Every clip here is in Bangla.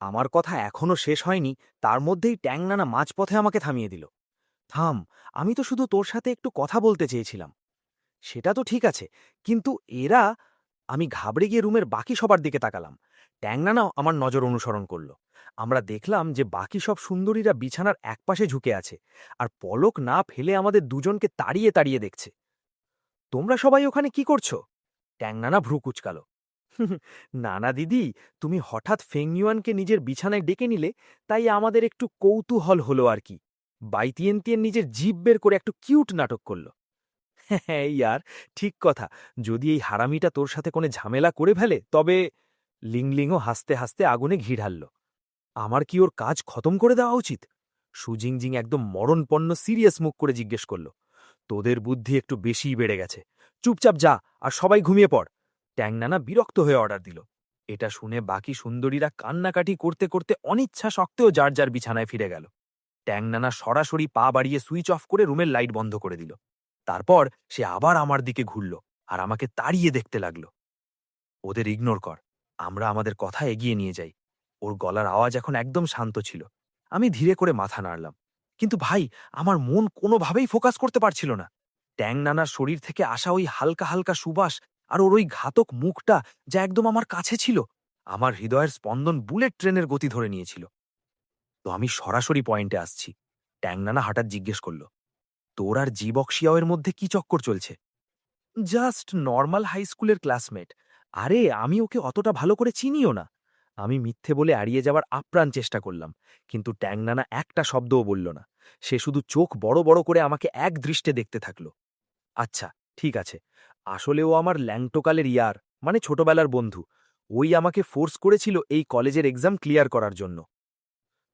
আমার কথা এখনো শেষ হয়নি, তার মধ্যেই ট্যাংনানা মাঝপথে আমাকে থামিয়ে দিল। থাম, আমি তো শুধু তোর সাথে একটু কথা বলতে চেয়েছিলাম। সেটা তো ঠিক আছে, কিন্তু এরা... আমি ঘাবড়ে গিয়ে রুমের বাকি সবার দিকে তাকালাম। ট্যাংনানাও আমার নজর অনুসরণ করল। আমরা দেখলাম যে বাকি সব সুন্দরীরা বিছানার একপাশে ঝুঁকে আছে, আর পলক না ফেলে আমাদের দুজনকে তাড়িয়ে তাড়িয়ে দেখছে। তোমরা সবাই ওখানে কি করছো? ট্যাংনানা ভ্রু কুচকাল। না না দিদি, তুমি হঠাৎ ফেংইউয়ানকে নিজের বিছানায় ডেকে নিলে, তাই আমাদের একটু কৌতূহল হলো আর কি। বাইতিয়েনতিয়েন নিজের জিভ বের করে একটু কিউট নাটক করল। হ্যাঁ ইয়ার, ঠিক কথা। যদি এই হারামিটা তোর সাথে কোনো ঝামেলা করে ফেলে তবে... লিংলিংও হাসতে হাসতে আগুনে ঘি ঢালল। আমার কি ওর কাজ খতম করে দেওয়া উচিত? সুজিংজিং একদম মরণপন্ন সিরিয়াস মুখ করে জিজ্ঞেস করল। তোদের বুদ্ধি একটু বেশিই বেড়ে গেছে। চুপচাপ যা, আর সবাই ঘুমিয়ে পড়। ট্যাংনানা বিরক্ত হয়ে অর্ডার দিল। এটা শুনে বাকি সুন্দরীরা কান্নাকাটি করতে করতে অনিচ্ছা সত্ত্বেও যার যার বিছানায় ফিরে গেল। ট্যাংনানা সরাসরি পা বাড়িয়ে সুইচ অফ করে রুমের লাইট বন্ধ করে দিল। তারপর সে আবার আমার দিকে ঘুরল আর আমাকে তাড়িয়ে দেখতে লাগল। ওদের ইগনোর কর, আমরা আমাদের কথা এগিয়ে নিয়ে যাই। ওর গলার আওয়াজ এখন একদম শান্ত ছিল। আমি ধীরে করে মাথা নাড়লাম। কিন্তু ভাই, আমার মন কোনোভাবেই ফোকাস করতে পারছিল না। ট্যাংনানার শরীর থেকে আসা ওই হালকা হালকা সুবাস আর ওর ওই ঘাতক মুখটা, যা একদম আমার কাছে ছিল, আমার হৃদয়ের স্পন্দন বুলেট ট্রেনের গতি ধরে নিয়েছিল। তো আমি সরাসরি পয়েন্টে আসছি। ট্যাংনানা হঠাৎ জিজ্ঞেস করল, তোর আর জীবক শিয়াওয়ের মধ্যে কি চক্কর চলছে? জাস্ট নর্মাল হাই স্কুলের ক্লাসমেট। আরে আমি ওকে অতটা ভালো করে চিনিও না। আমি মিথ্যে বলে এড়িয়ে যাওয়ার আপ্রাণ চেষ্টা করলাম, কিন্তু ট্যাংনানা একটা শব্দও বলল না। সে শুধু চোখ বড় বড় করে আমাকে এক দৃষ্টে দেখতে থাকল। আচ্ছা, ঠিক আছে। আসলে ও আমার ল্যাংটোকালের ইয়ার, মানে ছোটবেলার বন্ধু। ওই আমাকে ফোর্স করেছিল এই কলেজের এক্সাম ক্লিয়ার করার জন্য।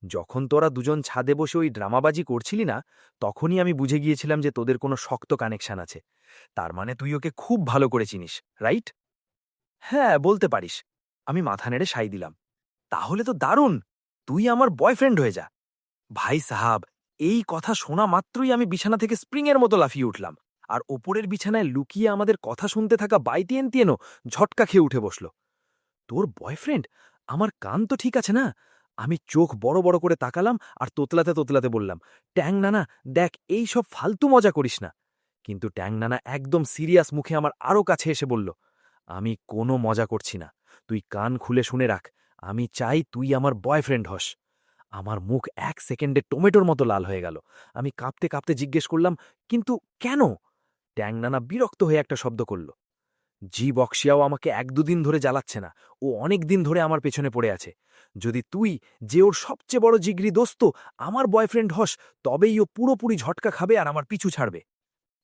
যখন তোরা দুজন ছাদে বসে ওই ড্রামাবাজি করছিলি না, তখনই আমি বুঝে গিয়েছিলাম যে তোদের কোনো শক্ত কানেকশন আছে। তার মানে তুই ওকে খুব ভালো করে চিনিস, রাইট? হ্যাঁ, বলতে পারিস। আমি মাথা নেড়ে সাই দিলাম। তাহলে তো দারুণ! তুই আমার বয়ফ্রেন্ড হয়ে যা। ভাই সাহাব, এই কথা শোনা মাত্রই আমি বিছানা থেকে স্প্রিংয়ের মতো লাফিয়ে উঠলাম। আর ওপরের বিছানায় লুকিয়ে আমাদের কথা শুনতে থাকা বাইতিয়েনতিয়েনও ঝটকা খেয়ে উঠে বসল। তোর বয়ফ্রেন্ড? আমার কান তো ঠিক আছে না? আমি চোখ বড় বড় করে তাকালাম আর তোতলাতে তোতলাতে বললাম, ট্যাংনানা, দেখ, এই সব ফালতু মজা করিস না। কিন্তু ট্যাংনানা একদম সিরিয়াস মুখে আমার আরও কাছে এসে বলল, আমি কোনো মজা করছি না। তুই কান খুলে শুনে রাখ। আমি চাই তুই আমার বয়ফ্রেন্ড হস। আমার মুখ 1 সেকেন্ডে টমেটোর মতো লাল হয়ে গেল। আমি কাঁপতে কাঁপতে জিজ্ঞেস করলাম, কিন্তু কেন? ট্যাংনানা বিরক্ত হয়ে একটা শব্দ করল। জি বক্সিয়াও আমাকে 1-2 দিন ধরে জ্বালাচ্ছে না। ও অনেক দিন ধরে আমার পেছনে পড়ে আছে। যদি তুই, যে ওর সবচেয়ে বড় জিগরি দোস্ত, আমার বয়ফ্রেন্ড হস, তবেই ও পুরোপুরি ঝটকা খাবে আর আমার পিছু ছাড়বে।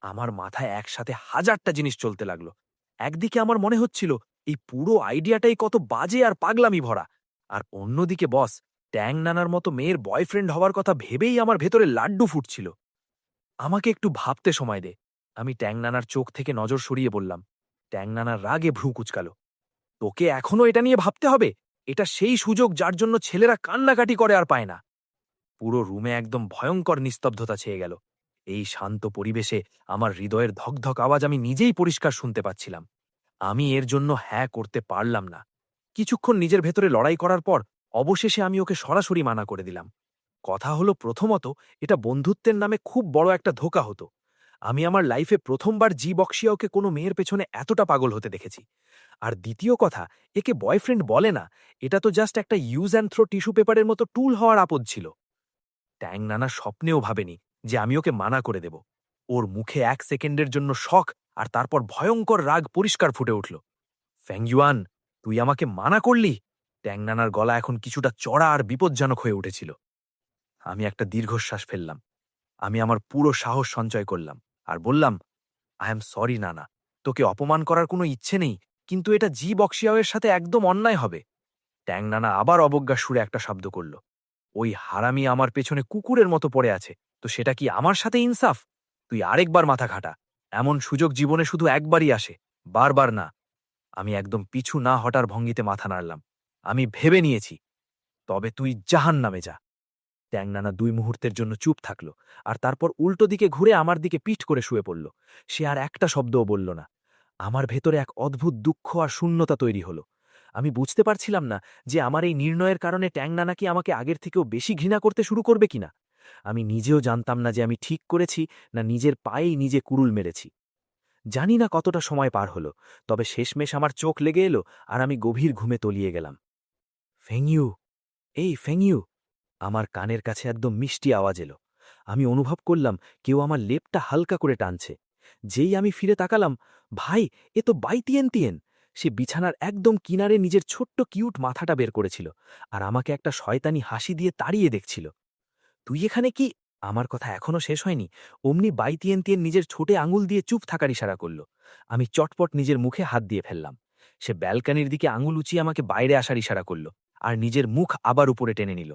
আমার মাথায় একসাথে হাজারটা জিনিস চলতে লাগলো। একদিকে আমার মনে হচ্ছিল এই পুরো আইডিয়াটাই কত বাজে আর পাগলামি ভরা। আর অন্যদিকে বস, ট্যাং নানার মতো মেয়ের বয়ফ্রেন্ড হওয়ার কথা ভেবেই আমার ভেতরে লাড্ডু ফুটছিল। আমাকে একটু ভাবতে সময় দে। আমি ট্যাং নানার চোখ থেকে নজর সরিয়ে বললাম। ট্যাং নানার রাগে ভ্রু কুচকাল। তোকে এখনো এটা নিয়ে ভাবতে হবে? এটা সেই সুযোগ যার জন্য ছেলেরা কান্নাকাটি করে আর পায় না। পুরো রুমে একদম ভয়ঙ্কর নিস্তব্ধতা ছেয়ে গেল। এই শান্ত পরিবেশে আমার হৃদয়ের ধকধক আওয়াজ আমি নিজেই পরিষ্কার শুনতে পাচ্ছিলাম। আমি এর জন্য হ্যাঁ করতে পারলাম না। কিছুক্ষণ নিজের ভেতরে লড়াই করার পর অবশেষে আমি ওকে সরাসরি মানা করে দিলাম। কথা হলো, প্রথমত, এটা বন্ধুত্বের নামে খুব বড় একটা ধোঁকা হতো। আমি আমার লাইফে প্রথমবার জি বক্সিয়াওকে কোনো মেয়ের পেছনে এতটা পাগল হতে দেখেছি। আর দ্বিতীয় কথা, একে বয়ফ্রেন্ড বলে না। এটা তো জাস্ট একটা ইউজ অ্যান্ড থ্রো টিস্যু পেপারের মতো টুল হওয়ার আপদ ছিল। ট্যাং নানা স্বপ্নেও ভাবেনি যে আমি ওকে মানা করে দেব। ওর মুখে 1 সেকেন্ডের জন্য শখ আর তারপর ভয়ঙ্কর রাগ পরিষ্কার ফুটে উঠল। ফ্যাংইউয়ান, তুই আমাকে মানা করলি? ট্যাং নানার গলা এখন কিছুটা চড়া আর বিপজ্জনক হয়ে উঠেছিল। আমি একটা দীর্ঘশ্বাস ফেললাম। আমি আমার পুরো সাহস সঞ্চয় করলাম আর বললাম, আই এম সরি নানা। তোকে অপমান করার কোনো ইচ্ছে নেই, কিন্তু এটা জি বক্সিয়াওয়ের সাথে একদম অন্যায় হবে। ট্যাং নানা আবার অবজ্ঞা সুরে একটা শব্দ করল। ওই হারামি আমার পেছনে কুকুরের মতো পড়ে আছে, তো সেটা কি আমার সাথে ইনসাফ? তুই আরেকবার মাথা খাটা। এমন সুযোগ জীবনে শুধু একবারই আসে, বারবার না। আমি একদম পিছু না হটার ভঙ্গিতে মাথা নাড়লাম। আমি ভেবে নিয়েছি। তবে তুই জাহান্নামে যা। ট্যাংনানা 2 মুহূর্তের জন্য চুপ থাকল, আর তারপর উল্টো দিকে ঘুরে আমার দিকে পিঠ করে শুয়ে পড়ল। সে আর একটা শব্দও বলল না। আমার ভেতরে এক অদ্ভুত দুঃখ আর শূন্যতা তৈরি হল। আমি বুঝতে পারছিলাম না যে আমার এই নির্ণয়ের কারণে ট্যাং নানা কি আমাকে আগের থেকেও বেশি ঘৃণা করতে শুরু করবে কিনা। আমি নিজেও জানতাম না যে আমি ঠিক করেছি না নিজের পায়েই নিজে কুড়ুল মেরেছি। জানি না কতটা সময় পার হলো, তবে শেষমেশ আমার চোখ লেগে এলো আর আমি গভীর ঘুমে তলিয়ে গেলাম। ফেংইউ, এই ফেংইউ! আমার কানের কাছে একদম মিষ্টি আওয়াজ এলো। আমি অনুভব করলাম কেউ আমার লেপটা হালকা করে টানছে। যেই আমি ফিরে তাকালাম, ভাই, এ তো বাইতিয়েন। সে বিছানার একদম কিনারে নিজের ছোট্ট কিউট মাথাটা বের করেছিল আর আমাকে একটা শয়তানি হাসি দিয়ে তাড়িয়ে দেখছিল। তুই এখানে কি? আমার কথা এখনো শেষ হয়নি। অমনি বাইতিয়েন নিজের ছোটে আঙুল দিয়ে চুপ থাকার ইশারা করল। আমি চটপট নিজের মুখে হাত দিয়ে ফেললাম। সে ব্যালকানির দিকে আঙুল উঁচিয়ে আমাকে বাইরে আসার ইশারা করল আর নিজের মুখ আবার উপরে টেনে নিল।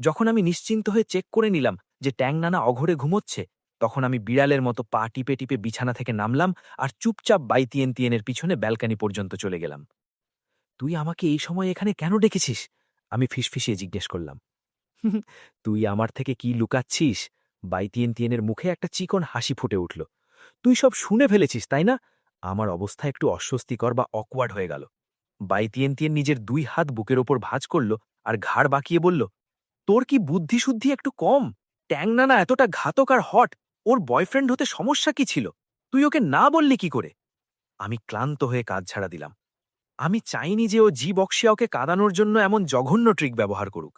যখন আমি নিশ্চিন্ত হয়ে চেক করে নিলাম যে ট্যাং নানা অঘরে ঘুমোচ্ছে, তখন আমি বিড়ালের মতো পা টিপে টিপে বিছানা থেকে নামলাম আর চুপচাপ বাইতিয়েনের পিছনে ব্যালকানি পর্যন্ত চলে গেলাম। তুই আমাকে এই সময় এখানে কেন ডেকেছিস? আমি ফিসফিসিয়ে জিজ্ঞেস করলাম। তুই আমার থেকে কি লুকাচ্ছিস? বাইতিয়েনের মুখে একটা চিকন হাসি ফুটে উঠল। তুই সব শুনে ফেলেছিস, তাই না? আমার অবস্থা একটু অস্বস্তিকর বা অকওয়ার্ড হয়ে গেল। বাইতিয়েন নিজের 2 হাত বুকের ওপর ভাঁজ করল আর ঘাড় বাঁকিয়ে বলল, তোর কি বুদ্ধিশুদ্ধি একটু কম? ট্যাং নানা এতটা ঘাতক আর হট, ওর বয়ফ্রেন্ড হতে সমস্যা কি ছিল? তুই ওকে না বললি কি করে? আমি ক্লান্ত হয়ে কাজ ছাড়া দিলাম। আমি চাইনি যে ও জি বক্সিয়া ওকে কাঁদানোর জন্য এমন জঘন্য ট্রিক ব্যবহার করুক।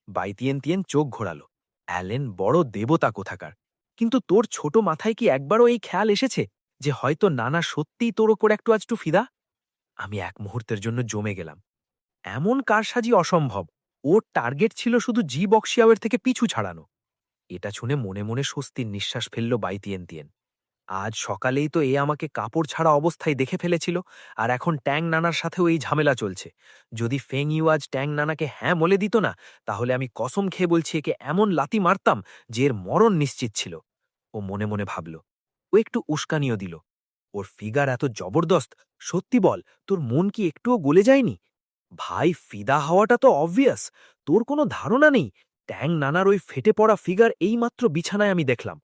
বাইতিয়েন চোখ ঘোরালো। অ্যালেন বড় দেবতা কোথাকার। কিন্তু তোর ছোট মাথায় কি একবারও এই খেয়াল এসেছে যে হয়তো নানা সত্যিই তোর ওপর একটু আজটু ফিদা? আমি এক মুহূর্তের জন্য জমে গেলাম। এমন কারসাজি অসম্ভব। ওর টার্গেট ছিল শুধু জি বক্সিয়াওয়ের থেকে পিছু ছাড়ানো। এটা শুনে মনে মনে স্বস্তির নিঃশ্বাস ফেলল বাইতিয়েন। আজ সকালেই তো এ আমাকে কাপড় ছাড়া অবস্থায় দেখে ফেলেছিল, আর এখন ট্যাং নানার সাথেও এই ঝামেলা চলছে। যদি ফেং ইউ আজ ট্যাং নানাকে হ্যাঁ বলে দিত না, তাহলে আমি কসম খেয়ে বলছি একে এমন লাথি মারতাম যে এর মরণ নিশ্চিত ছিল। ও মনে মনে ভাবল। ও একটু উস্কানিও দিল। ওর ফিগার এত জবরদস্ত। সত্যি বল, তোর মন কি একটুও গলে যায়নি? ভাই, ফিদা হওয়াটা তো অবভিয়াস। তোর কোনো ধারণা নেই। ট্যাং নানার ওই ফেটে পড়া ফিগার এইমাত্র বিছানায় আমি দেখলাম।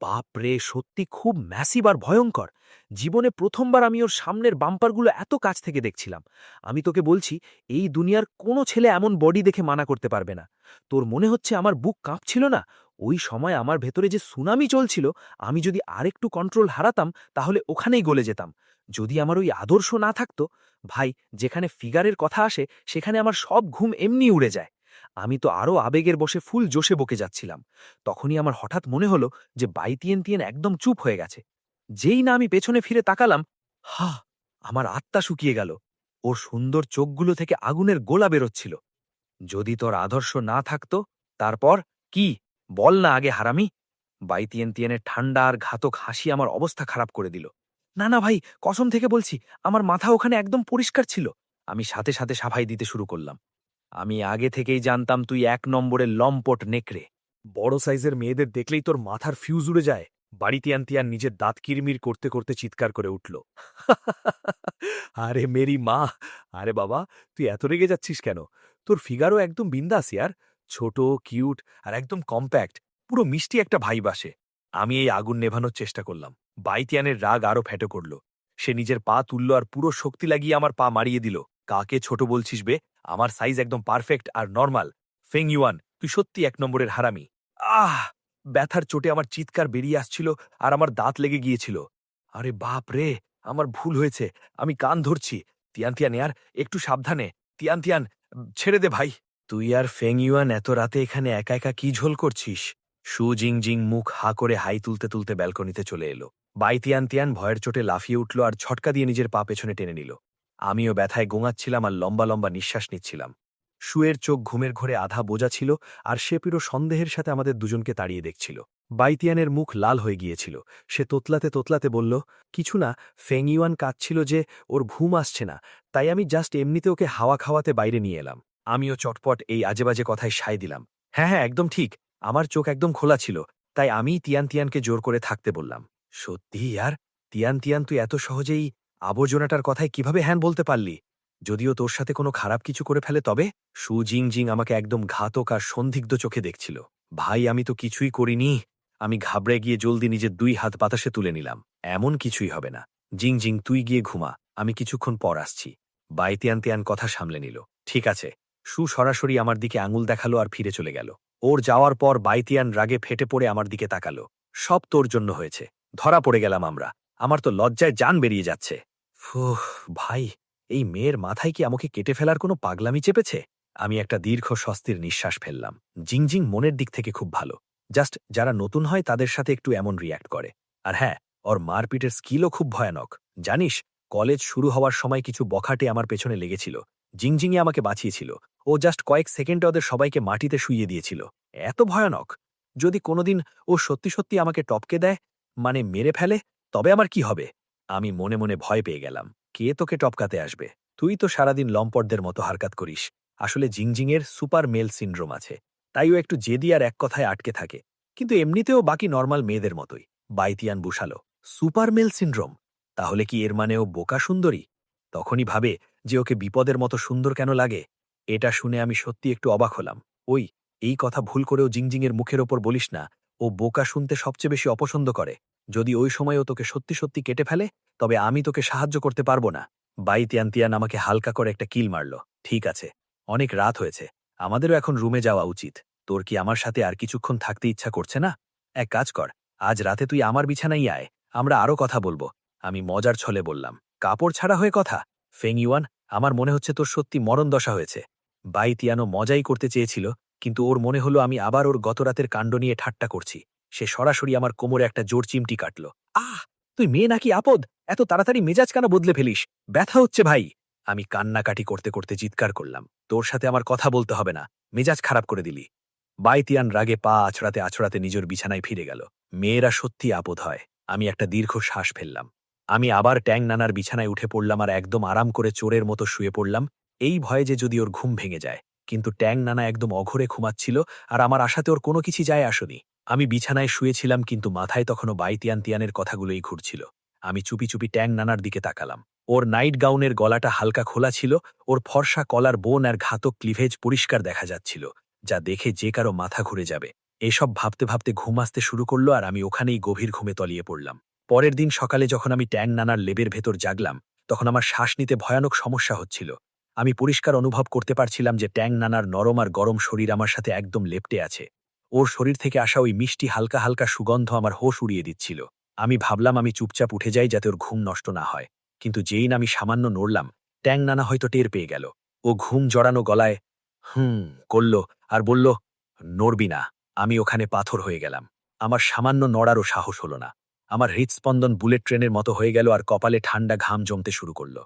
বাপ রে, সত্যি খুব ম্যাসিভ আর ভয়ঙ্কর। জীবনে প্রথমবার আমি ওর সামনের বাম্পারগুলো এত কাছ থেকে দেখছিলাম। আমি তোকে বলছি, এই দুনিয়ার কোনো ছেলে এমন বডি দেখে মানা করতে পারবে না। তোর মনে হচ্ছে আমার বুক কাঁপছিল না? ওই সময় আমার ভেতরে যে সুনামি চলছিল, আমি যদি আরেকটু কন্ট্রোল হারাতাম তাহলে ওখানেই গলে যেতাম। যদি আমার ওই আদর্শ না থাকতো, ভাই, যেখানে ফিগারের কথা আসে সেখানে আমার সব ঘুম এমনি উড়ে যায়। আমি তো আরও আবেগের বসে ফুল জোশে বকে যাচ্ছিলাম। তখনই আমার হঠাৎ মনে হলো যে বাইতিয়েন একদম চুপ হয়ে গেছে। যেই না আমি পেছনে ফিরে তাকালাম, হা! আমার আত্মা শুকিয়ে গেল। ওর সুন্দর চোখগুলো থেকে আগুনের গোলা বেরোচ্ছিল। যদি তোর আদর্শ না থাকতো, তারপর কি? বল না আগে, হারামি! বাইতিয়েনের ঠান্ডা আর ঘাতক হাসি আমার অবস্থা খারাপ করে দিল। না না ভাই, কসম থেকে বলছি, আমার মাথা ওখানে একদম পরিষ্কার ছিল। আমি সাথে সাথে সাফাই দিতে শুরু করলাম। আমি আগে থেকেই জানতাম তুই 1 নম্বরের লম্পট নেকড়ে। বড় সাইজের মেয়েদের দেখলেই তোর মাথার ফিউজ উড়ে যায়। বাড়িতিয়ান নিজের দাঁত কিরমির করতে করতে চিৎকার করে উঠল। আরে মেরি মা! আরে বাবা, তুই এত রেগে যাচ্ছিস কেন? তোর ফিগারও একদম বিন্দাস ইয়ার। ছোট, কিউট আর একদম কম্প্যাক্ট। পুরো মিষ্টি একটা ভাইব আসে। আমি এই আগুন নেভানোর চেষ্টা করলাম। বাইতিয়ানের রাগ আরো ফেটে করল। সে নিজের পা তুলল আর পুরো শক্তি লাগিয়ে আমার পা মারিয়ে দিল। কাকে ছোট বলছিস বে? আমার সাইজ একদম পারফেক্ট আর নরমাল। ফেং ইউয়ান, তুই সত্যি 1 নম্বরের হারামি। আহ! ব্যথার চোটে আমার চিৎকার বেরিয়ে আসছিল আর আমার দাঁত লেগে গিয়েছিল। আরে বাপ রে! আমার ভুল হয়েছে। আমি কান ধরছি। তিয়ান ইয়ার, একটু সাবধানে। তিয়ান, ছেড়ে দে ভাই। তুই আর ফেং ইউয়ান এত রাতে এখানে একা একা কি ঝোল করছিস? সু জিং মুখ হা করে হাই তুলতে তুলতে ব্যালকনিতে চলে এলো। তিয়ান ভয়ের চোটে লাফিয়ে উঠল আর ঝটকা দিয়ে নিজের পা পেছনে টেনে নিল। আমিও ব্যথায় গোঙাচ্ছিলাম আর লম্বা লম্বা নিঃশ্বাস নিচ্ছিলাম। শুয়ের চোখ ঘুমের ঘোরে আধা বোঝা ছিল আর সে পুরো সন্দেহের সাথে আমাদের দুজনকে তাড়িয়ে দেখছিল। বাইতিয়ানের মুখ লাল হয়ে গিয়েছিল। সে তোতলাতে তোতলাতে বলল, কিছু না, ফেংইউয়ান কাঁদছিল যে ওর ঘুম আসছে না, তাই আমি জাস্ট এমনিতে ওকে হাওয়া খাওয়াতে বাইরে নিয়ে এলাম। আমিও চটপট এই আজেবাজে কথায় সায় দিলাম। হ্যাঁ, একদম ঠিক। আমার চোখ একদম খোলা ছিল, তাই আমি তিয়ানকে জোর করে থাকতে বললাম। সত্যি ইয়ার, তিয়ান তুই এত সহজেই আবর্জনাটার কথায় কিভাবে হ্যান বলতে পারলি? যদিও তোর সাথে কোনো খারাপ কিছু করে ফেলে তবে? সু জিং আমাকে একদম ঘাতক আর সন্দিগ্ধ চোখে দেখছিল। ভাই, আমি তো কিছুই করিনি। আমি ঘাবড়ে গিয়ে জলদি নিজের 2 হাত বাতাসে তুলে নিলাম। এমন কিছুই হবে না। জিং তুই গিয়ে ঘুমা, আমি কিছুক্ষণ পর আসছি। বাইতিয়ান তিয়ান কথা সামলে নিল। ঠিক আছে। সু সরাসরি আমার দিকে আঙুল দেখালো আর ফিরে চলে গেল। ওর যাওয়ার পর বাইতিয়ান রাগে ফেটে পড়ে আমার দিকে তাকালো। সব তোর জন্য হয়েছে। ধরা পড়ে গেলাম আমরা। আমার তো লজ্জায় জান বেরিয়ে যাচ্ছে। ফুহ, ভাই, এই মেয়ের মাথায় কি আমাকে কেটে ফেলার কোনো পাগলামি চেপেছে? আমি একটা দীর্ঘ স্বস্তির নিঃশ্বাস ফেললাম। জিংজিং মনের দিক থেকে খুব ভালো। জাস্ট যারা নতুন হয় তাদের সাথে একটু এমন রিয়্যাক্ট করে। আর হ্যাঁ, ওর মারপিটের স্কিলও খুব ভয়ানক। জানিস, কলেজ শুরু হওয়ার সময় কিছু বখাটে আমার পেছনে লেগেছিল। জিংজিংয়ে আমাকে বাঁচিয়েছিল। ও জাস্ট কয়েক সেকেন্ডে ওদের সবাইকে মাটিতে শুইয়ে দিয়েছিল। এত ভয়ানক। যদি কোনোদিন ও সত্যি সত্যি আমাকে টপকে দেয়, মানে মেরে ফেলে, তবে আমার কি হবে? আমি মনে মনে ভয় পেয়ে গেলাম। কে তোকে টপকাতে আসবে? তুই তো সারাদিন লম্পটদের মতো হারকাত করিস। আসলে জিংজিংয়ের সুপার মেল সিন্ড্রোম আছে। তাই ও একটু জেদি আর এক কথায় আটকে থাকে। কিন্তু এমনিতেও বাকি নর্মাল মেয়েদের মতোই। বাইতিয়ান বুঝালো, সুপার মেল সিন্ড্রোম? তাহলে কি এর মানে ও বোকা সুন্দরী? তখনই ভাবে যে ওকে বিপদের মতো সুন্দর কেন লাগে। এটা শুনে আমি সত্যি একটু অবাক হলাম। ওই, এই কথা ভুল করেও জিংজিংয়ের মুখের ওপর বলিস না। ও বোকা শুনতে সবচেয়ে বেশি অপছন্দ করে। যদি ওই সময় ও তোকে সত্যি সত্যি কেটে ফেলে, তবে আমি তোকে সাহায্য করতে পারবো না। বাইতিয়ান তিয়ান আমাকে হালকা করে একটা কিল মারল। ঠিক আছে, অনেক রাত হয়েছে। আমাদেরও এখন রুমে যাওয়া উচিত। তোর কি আমার সাথে আর কিছুক্ষণ থাকতে ইচ্ছা করছে না? এক কাজ কর, আজ রাতে তুই আমার বিছানায় আয়। আমরা আরও কথা বলবো। আমি মজার ছলে বললাম। কাপড় ছাড়া হয়ে কথা? ফেং ইউয়ান, আমার মনে হচ্ছে তোর সত্যি মরণ দশা হয়েছে। বাইতিয়ানো মজাই করতে চেয়েছিল, কিন্তু ওর মনে হলো আমি আবার ওর গতরাতের কাণ্ড নিয়ে ঠাট্টা করছি। সে সরাসরি আমার কোমরে একটা জোর চিমটি কাটল। আহ! তুই মেয়ে নাকি আপদ? এত তাড়াতাড়ি মেজাজ কেন বদলে ফেলিস? ব্যথা হচ্ছে ভাই। আমি কান্নাকাটি করতে করতে চিৎকার করলাম। তোর সাথে আমার কথা বলতে হবে না। মেজাজ খারাপ করে দিলি। বাইতিয়ান রাগে পা আছড়াতে আছড়াতে নিজের বিছানায় ফিরে গেল। মেয়েরা সত্যি আপদ হয়। আমি একটা দীর্ঘ শ্বাস ফেললাম। আমি আবার ট্যাং নানার বিছানায় উঠে পড়লাম আর একদম আরাম করে চোরের মতো শুয়ে পড়লাম, এই ভয়ে যে যদি ওর ঘুম ভেঙে যায়। কিন্তু ট্যাং নানা একদম অঘরে ঘুমাচ্ছিল, আর আমার আশাতে ওর কোনো কিছু যায় আসেনি। আমি বিছানায় শুয়েছিলাম, কিন্তু মাথায় তখনও বাইতিয়ান তিয়ানের কথাগুলোই ঘুরছিল। আমি চুপি চুপি ট্যাং নানার দিকে তাকালাম। ওর নাইট গাউনের গলাটা হালকা খোলা ছিল, ওর ফর্সা কলার বোন আর ঘাতক ক্লিভেজ পরিষ্কার দেখা যাচ্ছিল, যা দেখে যে কারো মাথা ঘুরে যাবে। এসব ভাবতে ভাবতে ঘুম আসতে শুরু করলো, আর আমি ওখানেই গভীর ঘুমে তলিয়ে পড়লাম। পরের দিন সকালে যখন আমি ট্যাং নানার লেবের ভেতর জাগলাম, তখন আমার শ্বাস নিতে ভয়ানক সমস্যা হচ্ছিল। আমি পরিষ্কার অনুভব করতে পারছিলাম যে ট্যাং নানার নরম আর গরম শরীর আমার সাথে একদম লেপ্টে আছে। ওর শরীর থেকে আসা ওই মিষ্টি হালকা হালকা সুগন্ধ আমার হোশ উড়িয়ে দিচ্ছিল। আমি ভাবলাম আমি চুপচাপ উঠে যাই যাতে ওর ঘুম নষ্ট না হয়। কিন্তু যেই না আমি সামান্য নড়লাম, ট্যাং নানা হয়তো টের পেয়ে গেল। ও ঘুম জড়ানো গলায় করল আর বলল, নড়বি না। আমি ওখানে পাথর হয়ে গেলাম। আমার সামান্য নড়ারও সাহস হলো না। আমার হৃৎস্পন্দন বুলেট ট্রেনের মতো হয়ে গেল আর কপালে ঠান্ডা ঘাম জমতে শুরু করল।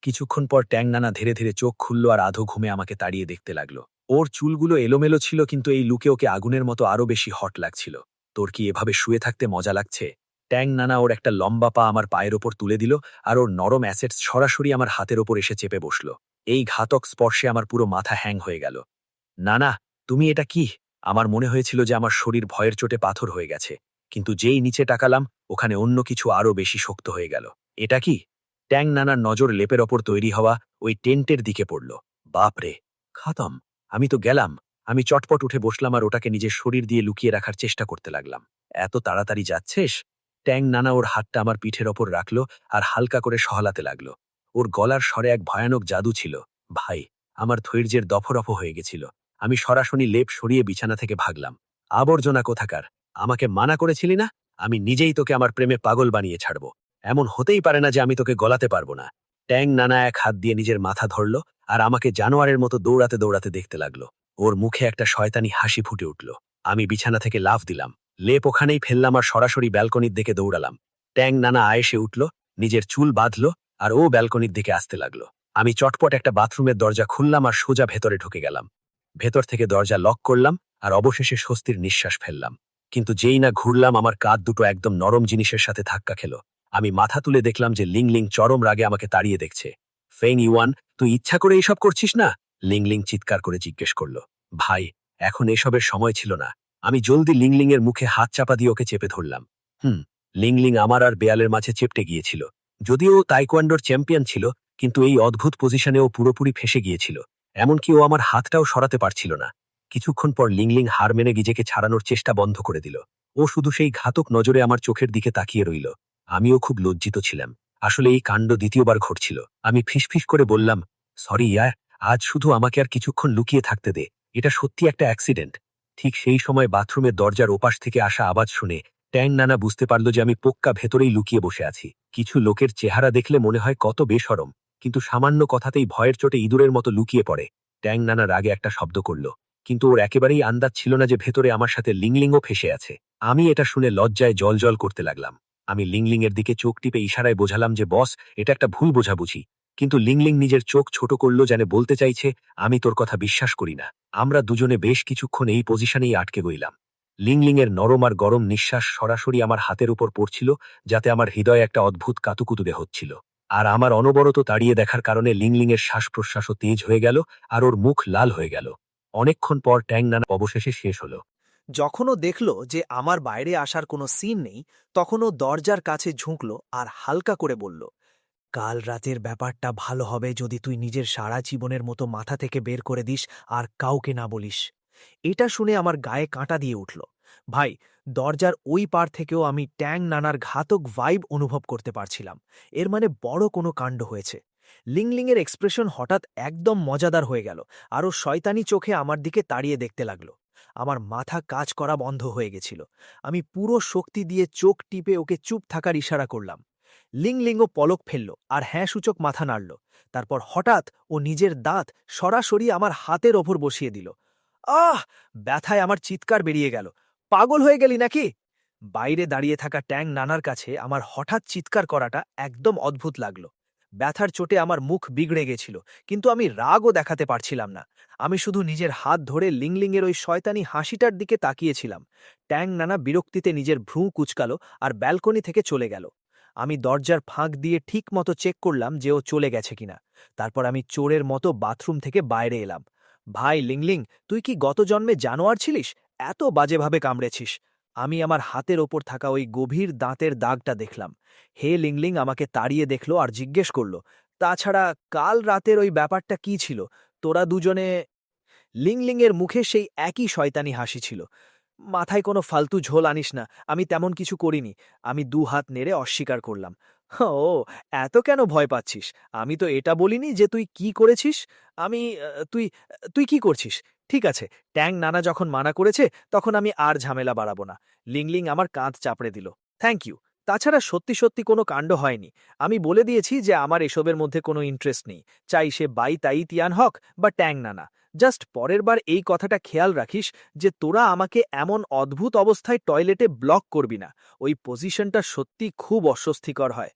কিছুক্ষণ পর ট্যাং নানা ধীরে ধীরে চোখ খুলল আর আধো ঘুমে আমাকে তাড়িয়ে দেখতে লাগলো। ওর চুলগুলো এলোমেলো ছিল, কিন্তু এই লুকে ওকে আগুনের মতো আরও বেশি হট লাগছিল। তোর কি এভাবে শুয়ে থাকতে মজা লাগছে? ট্যাং নানা ওর একটা লম্বা পা আমার পায়ের ওপর তুলে দিল, আর ওর নরম অ্যাসেটস সরাসরি আমার হাতের ওপর এসে চেপে বসল। এই ঘাতক স্পর্শে আমার পুরো মাথা হ্যাং হয়ে গেল। না না, তুমি এটা কি? আমার মনে হয়েছিল যে আমার শরীর ভয়ের চোটে পাথর হয়ে গেছে, কিন্তু যেই নিচে তাকালাম, ওখানে অন্য কিছু আরও বেশি শক্ত হয়ে গেল। এটা কি? ট্যাং নানার নজর লেপের ওপর তৈরি হওয়া ওই টেন্টের দিকে পড়ল। বাপরে, খাতম! আমি তো গেলাম। আমি চটপট উঠে বসলাম আর ওটাকে নিজের শরীর দিয়ে লুকিয়ে রাখার চেষ্টা করতে লাগলাম। এত তাড়াতাড়ি যাচ্ছিস? ট্যাং নানা ওর হাতটা আমার পিঠের ওপর রাখল আর হালকা করে সহলাতে লাগলো। ওর গলার স্বরে এক ভয়ানক জাদু ছিল। ভাই, আমার ধৈর্যের দফরফ হয়ে গেছিল। আমি সরাসরি লেপ সরিয়ে বিছানা থেকে ভাগলাম। আবর্জনা কোথাকার! আমাকে মানা করেছিলি না? আমি নিজেই তোকে আমার প্রেমে পাগল বানিয়ে ছাড়ব। এমন হতেই পারে না যে আমি তোকে গলাতে পারবো না। ট্যাং নানা এক হাত দিয়ে নিজের মাথা ধরল আর আমাকে জানোয়ারের মতো দৌড়াতে দৌড়াতে দেখতে লাগলো। ওর মুখে একটা শয়তানি হাসি ফুটে উঠল। আমি বিছানা থেকে লাফ দিলাম, লেপ ওখানেই ফেললাম আর সরাসরি ব্যালকনির দিকে দৌড়ালাম। ট্যাং নানা আয়েসে উঠল, নিজের চুল বাঁধল, আর ও ব্যালকনির দিকে আসতে লাগলো। আমি চটপট একটা বাথরুমের দরজা খুললাম আর সোজা ভেতরে ঢুকে গেলাম। ভেতর থেকে দরজা লক করলাম আর অবশেষে স্বস্তির নিঃশ্বাস ফেললাম। কিন্তু যেই না ঘুরলাম, আমার কাঁধ দুটো একদম নরম জিনিসের সাথে ধাক্কা খেল। আমি মাথা তুলে দেখলাম যে লিংলিং চরম রাগে আমাকে তাড়িয়ে দেখছে। ফেং ইউয়ান, তুই ইচ্ছা করে এইসব করছিস না? লিংলিং চিৎকার করে জিজ্ঞেস করল। ভাই, এখন এসবের সময় ছিল না। আমি জলদি লিংলিং এর মুখে হাত চাপা দিয়ে ওকে চেপে ধরলাম। লিংলিং আমার আর বেয়ালের মাঝে চেপটে গিয়েছিল। যদিও ও তাইকোয়ান্ডোর চ্যাম্পিয়ন ছিল, কিন্তু এই অদ্ভুত পজিশনে ও পুরোপুরি ফেসে গিয়েছিল। এমনকি ও আমার হাতটাও সরাতে পারছিল না। কিছুক্ষণ পর লিংলিং হার মেনে নিজেকে ছাড়ানোর চেষ্টা বন্ধ করে দিল। ও শুধু সেই ঘাতক নজরে আমার চোখের দিকে তাকিয়ে রইল। আমিও খুব লজ্জিত ছিলাম। আসলে এই কাণ্ড দ্বিতীয়বার ঘটছিল। আমি ফিসফিস করে বললাম, সরি ইয়ার, আজ শুধু আমাকে আর কিছুক্ষণ লুকিয়ে থাকতে দে। এটা সত্যি একটা অ্যাক্সিডেন্ট। ঠিক সেই সময় বাথরুমের দরজার ওপাশ থেকে আসা আওয়াজ শুনে ট্যাং নানা বুঝতে পারল যে আমি পোক্কা ভেতরেই লুকিয়ে বসে আছি। কিছু লোকের চেহারা দেখলে মনে হয় কত বেশরম, কিন্তু সামান্য কথাতেই ভয়ের চোটে ইঁদুরের মতো লুকিয়ে পড়ে। ট্যাং নানা রাগে একটা শব্দ করল, কিন্তু ওর একেবারেই আন্দাজ ছিল না যে ভেতরে আমার সাথে লিংলিংও ফেসে আছে। আমি এটা শুনে লজ্জায় জল করতে লাগলাম। আমি লিংলিংয়ের দিকে চোখ টিপে ইশারায় বোঝালাম যে বস, এটা একটা ভুল বোঝাবুঝি। কিন্তু লিংলিং নিজের চোখ ছোট করল, যেন বলতে চাইছে আমি তোর কথা বিশ্বাস করি না। আমরা দুজনে বেশ কিছুক্ষণ এই পজিশনেই আটকে গইলাম। লিংলিংয়ের নরম আর গরম নিঃশ্বাস সরাসরি আমার হাতের উপর পড়ছিল, যাতে আমার হৃদয়ে একটা অদ্ভুত কাতুকুতুদে হচ্ছিল। আর আমার অনবরত তাড়িয়ে দেখার কারণে লিংলিংয়ের শ্বাস প্রশ্বাসও তেজ হয়ে গেল, আর ওর মুখ লাল হয়ে গেল। অনেকক্ষণ পর ট্যাং নানা অবশেষে শেষ হলো। যখন ও দেখল যে আমার বাইরে আসার কোনো সিন নেই, তখন ও দরজার কাছে ঝুঁকল আর হালকা করে বলল, কাল রাতের ব্যাপারটা ভালো হবে যদি তুই নিজের সারা জীবনের মতো মাথা থেকে বের করে দিস আর কাউকে না বলিস। এটা শুনে আমার গায়ে কাঁটা দিয়ে উঠল। ভাই, দরজার ওই পার থেকেও আমি ট্যাং নানার ঘাতক ভাইব অনুভব করতে পারছিলাম। এর মানে বড় কোনো কাণ্ড হয়েছে। লিংলিংয়ের এক্সপ্রেশন হঠাৎ একদম মজাদার হয়ে গেল, আর ও শয়তানি চোখে আমার দিকে তাড়িয়ে দেখতে লাগল। আমার মাথা কাজ করা বন্ধ হয়ে গেছিল। আমি পুরো শক্তি দিয়ে চোখ টিপে ওকে চুপ থাকার ইশারা করলাম। লিংলিংও পলক ফেলল আর হ্যাঁ সূচক মাথা নাড়ল। তারপর হঠাৎ ও নিজের দাঁত সরাসরি আমার হাতের ওপর বসিয়ে দিল। আহ! ব্যথায় আমার চিৎকার বেরিয়ে গেল। পাগল হয়ে গেলি নাকি? বাইরে দাঁড়িয়ে থাকা ট্যাং নানার কাছে আমার হঠাৎ চিৎকার করাটা একদম অদ্ভুত লাগল। ব্যথার চোটে আমার মুখ বিগড়ে গেছিল, কিন্তু আমি রাগও দেখাতে পারছিলাম না। আমি শুধু নিজের হাত ধরে লিংলিংয়ের ওই শয়তানি হাসিটার দিকে তাকিয়েছিলাম। ট্যাং নানা বিরক্তিতে নিজের ভ্রু কুচকালো আর ব্যালকনি থেকে চলে গেল। আমি দরজার ফাঁক দিয়ে ঠিক মতো চেক করলাম যে ও চলে গেছে কিনা। তারপর আমি চোরের মতো বাথরুম থেকে বাইরে এলাম। ভাই লিংলিং, তুই কি গত জন্মে জানোয়ার ছিলিস? এত বাজেভাবে কামড়েছিস। আমি আমার হাতের ওপর থাকা ওই গভীর দাঁতের দাগটা দেখলাম। হে লিংলিং আমাকে তাড়িয়ে দেখল আর জিজ্ঞেস করল, তাছাড়া কাল রাতের ওই ব্যাপারটা কি ছিল? তোরা দুজনে? লিংলিংয়ের মুখে সেই একই শয়তানি হাসি ছিল। মাথায় কোনো ফালতু ঝোল আনিস না, আমি তেমন কিছু করিনি। আমি হাত নেড়ে অস্বীকার করলাম। ও, এত কেন ভয় পাচ্ছিস? আমি তো এটা বলিনি যে তুই কি করেছিস। আমি তুই তুই কি করছিস? ঠিক আছে, ট্যাং নানা যখন মানা করেছে, তখন আমি আর ঝামেলা বাড়াবো না। লিংলিং আমার কাঁধ চাপড়ে দিল। Thank you. তাছাড়া সত্যি সত্যি কোনো কাণ্ড হয়নি। আমি বলে দিয়েছি যে আমার এসবের মধ্যে কোনো ইন্টারেস্ট নেই, চাই সে বাই তাই তিয়ান হক বা ট্যাং নানা। জাস্ট পরের বার এই কথাটা খেয়াল রাখিস যে তোরা আমাকে এমন অদ্ভুত অবস্থায় টয়লেটে ব্লক করবি না। ওই পজিশনটা সত্যি খুব অস্বস্তিকর হয়।